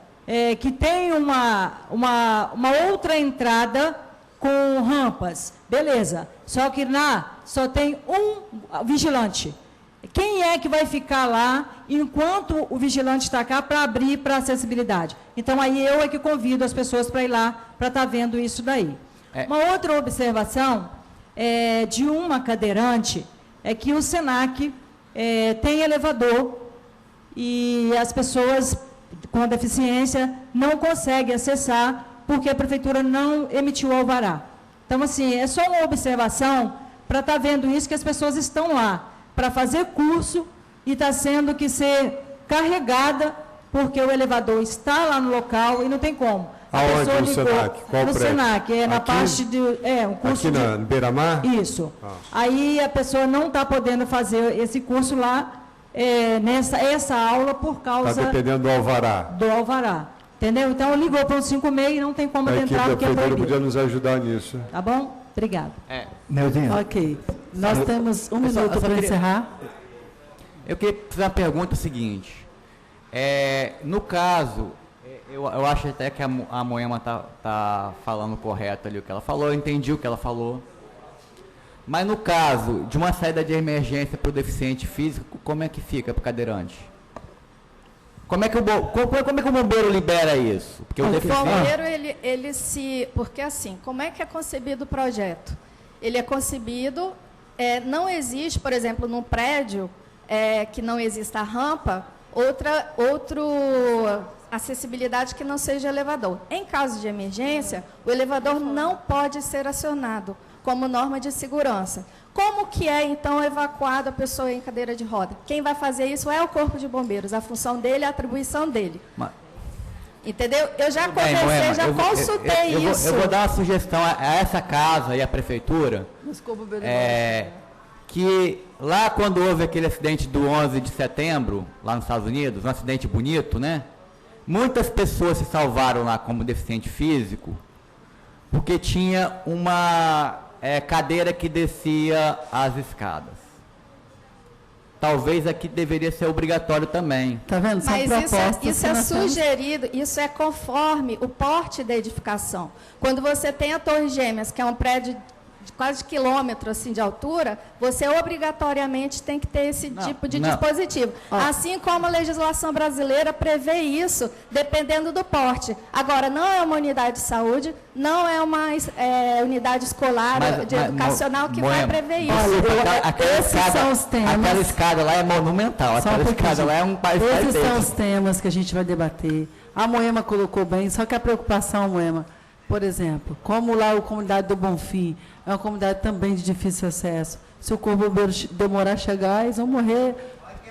que tem uma outra entrada com rampas, beleza, só que só tem um vigilante. Quem é que vai ficar lá enquanto o vigilante está cá para abrir para acessibilidade? Então, aí eu é que convido as pessoas para ir lá, para estar vendo isso daí. Uma outra observação de uma cadeirante é que o SENAC tem elevador e as pessoas com deficiência não consegue acessar porque a prefeitura não emitiu o alvará. Então, assim, é só uma observação para estar vendo isso, que as pessoas estão lá para fazer curso e está sendo que ser carregada porque o elevador está lá no local e não tem como. Aonde no SENAC? Qual no prédio? SENAC, na parte de... um curso aqui na Beira-Mar? Isso. Aí a pessoa não está podendo fazer esse curso lá, essa aula por causa... Está dependendo do alvará. Do alvará. Entendeu? Então, ligou para o 56 e não tem como entrar porque é proibido. Podia nos ajudar nisso. Tá bom? Obrigado. Ok. Nós temos 1 minuto para encerrar. Eu queria fazer uma pergunta seguinte. No caso, eu acho até que a Moema está falando correto ali o que ela falou, eu entendi o que ela falou. Mas no caso de uma saída de emergência para o deficiente físico, como é que fica para o cadeirante? Como é que o bombeiro libera isso? Porque o bombeiro, porque assim, como é que é concebido o projeto? Ele é concebido, não existe, por exemplo, num prédio que não exista rampa, outra acessibilidade que não seja elevador. Em caso de emergência, o elevador não pode ser acionado como norma de segurança. Como que é, então, evacuada a pessoa em cadeira de roda? Quem vai fazer isso é o Corpo de Bombeiros, a função dele, a atribuição dele. Entendeu? Eu já conversei, já consultei isso. Eu vou dar uma sugestão a essa casa e à prefeitura, que lá quando houve aquele acidente do 11 de setembro, lá nos Estados Unidos, um acidente bonito, né? Muitas pessoas se salvaram lá como deficiente físico, porque tinha uma cadeira que descia as escadas. Talvez aqui deveria ser obrigatório também. Tá vendo? São propostas. Isso é sugerido, isso é conforme o porte da edificação. Quando você tem a Torre Gêmeas, que é um prédio de quase quilômetro assim, de altura, você obrigatoriamente tem que ter esse tipo de dispositivo. Assim como a legislação brasileira prevê isso, dependendo do porte. Agora, não é uma unidade de saúde, não é uma unidade escolar, educacional que vai prever isso. São os temas. Aquela escada lá é monumental. Aquela escada lá é um país. Esses são os temas que a gente vai debater. A Moema colocou bem, só que a preocupação, Moema, por exemplo, como lá a comunidade do Bonfim é uma comunidade também de difícil acesso. Se o Corpo de Bombeiros demorar a chegar, eles vão morrer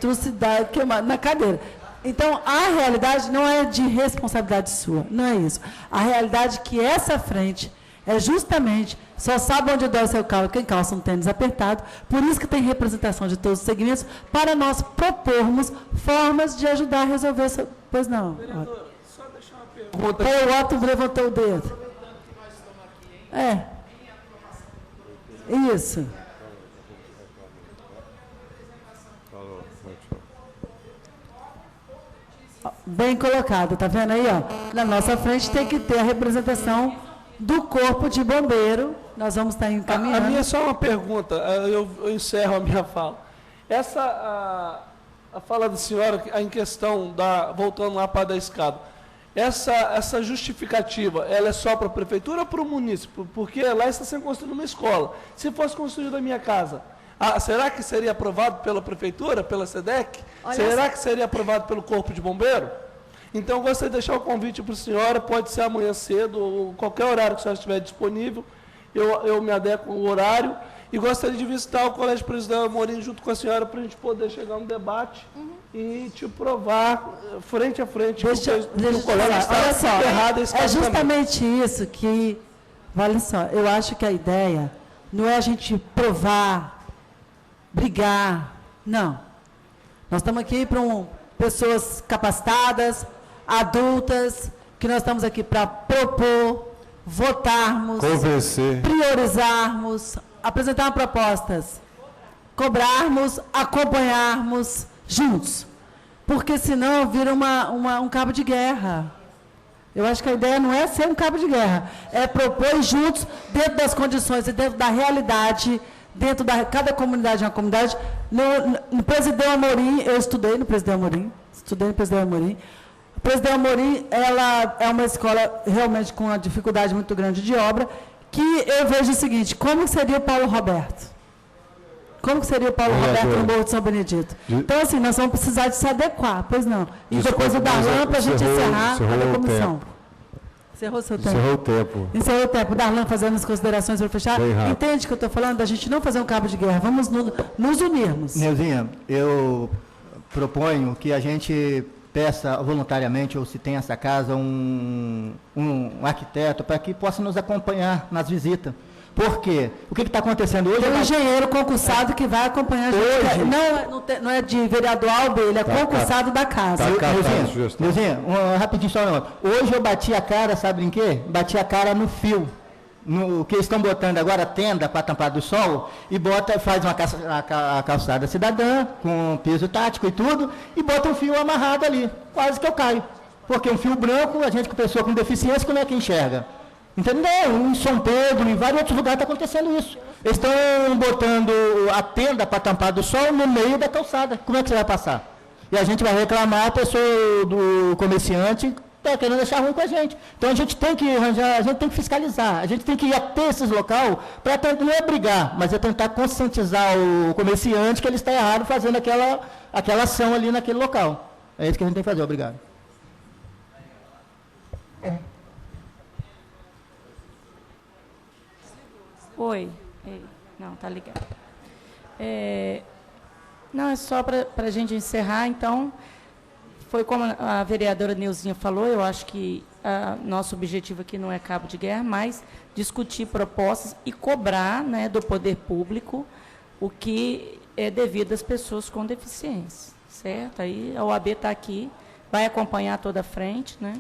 trucidade, queimado na cadeira. Então, a realidade não é de responsabilidade sua, não é isso. A realidade é que essa frente é justamente, só sabe onde dói o seu calo quem calça um tênis apertado, por isso que tem representação de todos os segmentos, para nós propormos formas de ajudar a resolver essa... Pois não. Vereador, só deixar uma pergunta. O Otto levantou o dedo. É. Isso. Bem colocado, tá vendo aí, ó? Na nossa frente tem que ter a representação do corpo de bombeiro. Nós vamos estar encaminhando. A minha é só uma pergunta, eu encerro a minha fala. A fala da senhora em questão voltando lá para a da escada, essa justificativa, ela é só para a prefeitura ou para o município? Porque lá está sendo construída uma escola. Se fosse construída a minha casa, será que seria aprovado pela prefeitura, pela SEDEC? Será que seria aprovado pelo Corpo de Bombeiro? Então, eu gostaria de deixar o convite para a senhora, pode ser amanhã cedo, ou qualquer horário que a senhora estiver disponível, eu me adequo ao horário, e gostaria de visitar o Colégio Presidente Amorim junto com a senhora, para a gente poder chegar a um debate e te provar, frente a frente, o colégio olha só, errado. É justamente isso que, olha só, eu acho que a ideia não é a gente provar, brigar, não. Nós estamos aqui para pessoas capacitadas, adultas, que nós estamos aqui para propor, votarmos, convencer, priorizarmos, apresentar propostas, cobrarmos, acompanharmos juntos. Porque senão vira um cabo de guerra. Eu acho que a ideia não é ser um cabo de guerra, é propor juntos, dentro das condições e dentro da realidade, dentro da cada comunidade é uma comunidade. No Presidente Amorim, eu estudei no Presidente Amorim, O Presidente Amorim, ela é uma escola realmente com uma dificuldade muito grande de obra, que eu vejo o seguinte, como seria o Paulo Roberto? Como seria o Paulo Roberto no Morro de São Benedito? Então, assim, nós vamos precisar de se adequar, pois não. E depois o Darlan, para a gente encerrar a comissão. Encerrou seu tempo. Encerrou o tempo. Encerrou o tempo. Darlan, fazendo as considerações para fechar. Entende o que eu estou falando? Da gente não fazer um cabo de guerra. Vamos nos unirmos. Neuzinha, eu proponho que a gente peça voluntariamente, ou se tem essa casa, um arquiteto, para que possa nos acompanhar nas visitas. Por quê? O que está acontecendo hoje? Tem um engenheiro concursado que vai acompanhar a gente. Hoje, não é de vereador Alba, ele é concursado da casa. Neuzinha, rapidinho só. Hoje eu bati a cara, sabe em quê? Bati a cara no fio. No que eles estão botando agora, tenda para tampar do sol, e faz a calçada cidadã, com piso tático e tudo, e bota um fio amarrado ali. Quase que eu caio. Porque um fio branco, a gente com pessoa com deficiência, como é que enxerga? Entendeu? Em São Pedro, em vários outros lugares está acontecendo isso. Eles estão botando a tenda para tampar do sol no meio da calçada. Como é que você vai passar? E a gente vai reclamar, a pessoa do comerciante está querendo deixar ruim com a gente. Então a gente tem que arranjar, a gente tem que fiscalizar, a gente tem que ir até esses locais para não é brigar, mas é tentar conscientizar o comerciante que ele está errado fazendo aquela ação ali naquele local. É isso que a gente tem que fazer. Obrigado. Oi. Não, tá ligado. Não, é só para a gente encerrar, então, foi como a vereadora Neuzinha falou, eu acho que nosso objetivo aqui não é cabo de guerra, mas discutir propostas e cobrar, né, do poder público o que é devido às pessoas com deficiência, certo? Aí a OAB está aqui, vai acompanhar toda a frente, né,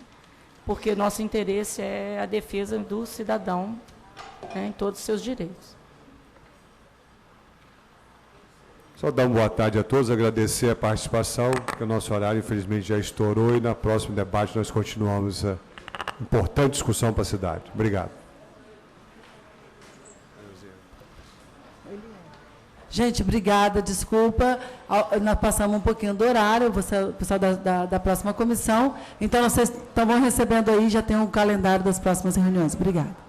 porque nosso interesse é a defesa do cidadão, em todos os seus direitos. Só dar uma boa tarde a todos, agradecer a participação, porque o nosso horário, infelizmente, já estourou, e no próximo debate nós continuamos a importante discussão para a cidade. Obrigado. Gente, obrigada, desculpa, nós passamos um pouquinho do horário, o pessoal da próxima comissão, então vocês estão recebendo aí, já tem um calendário das próximas reuniões. Obrigada.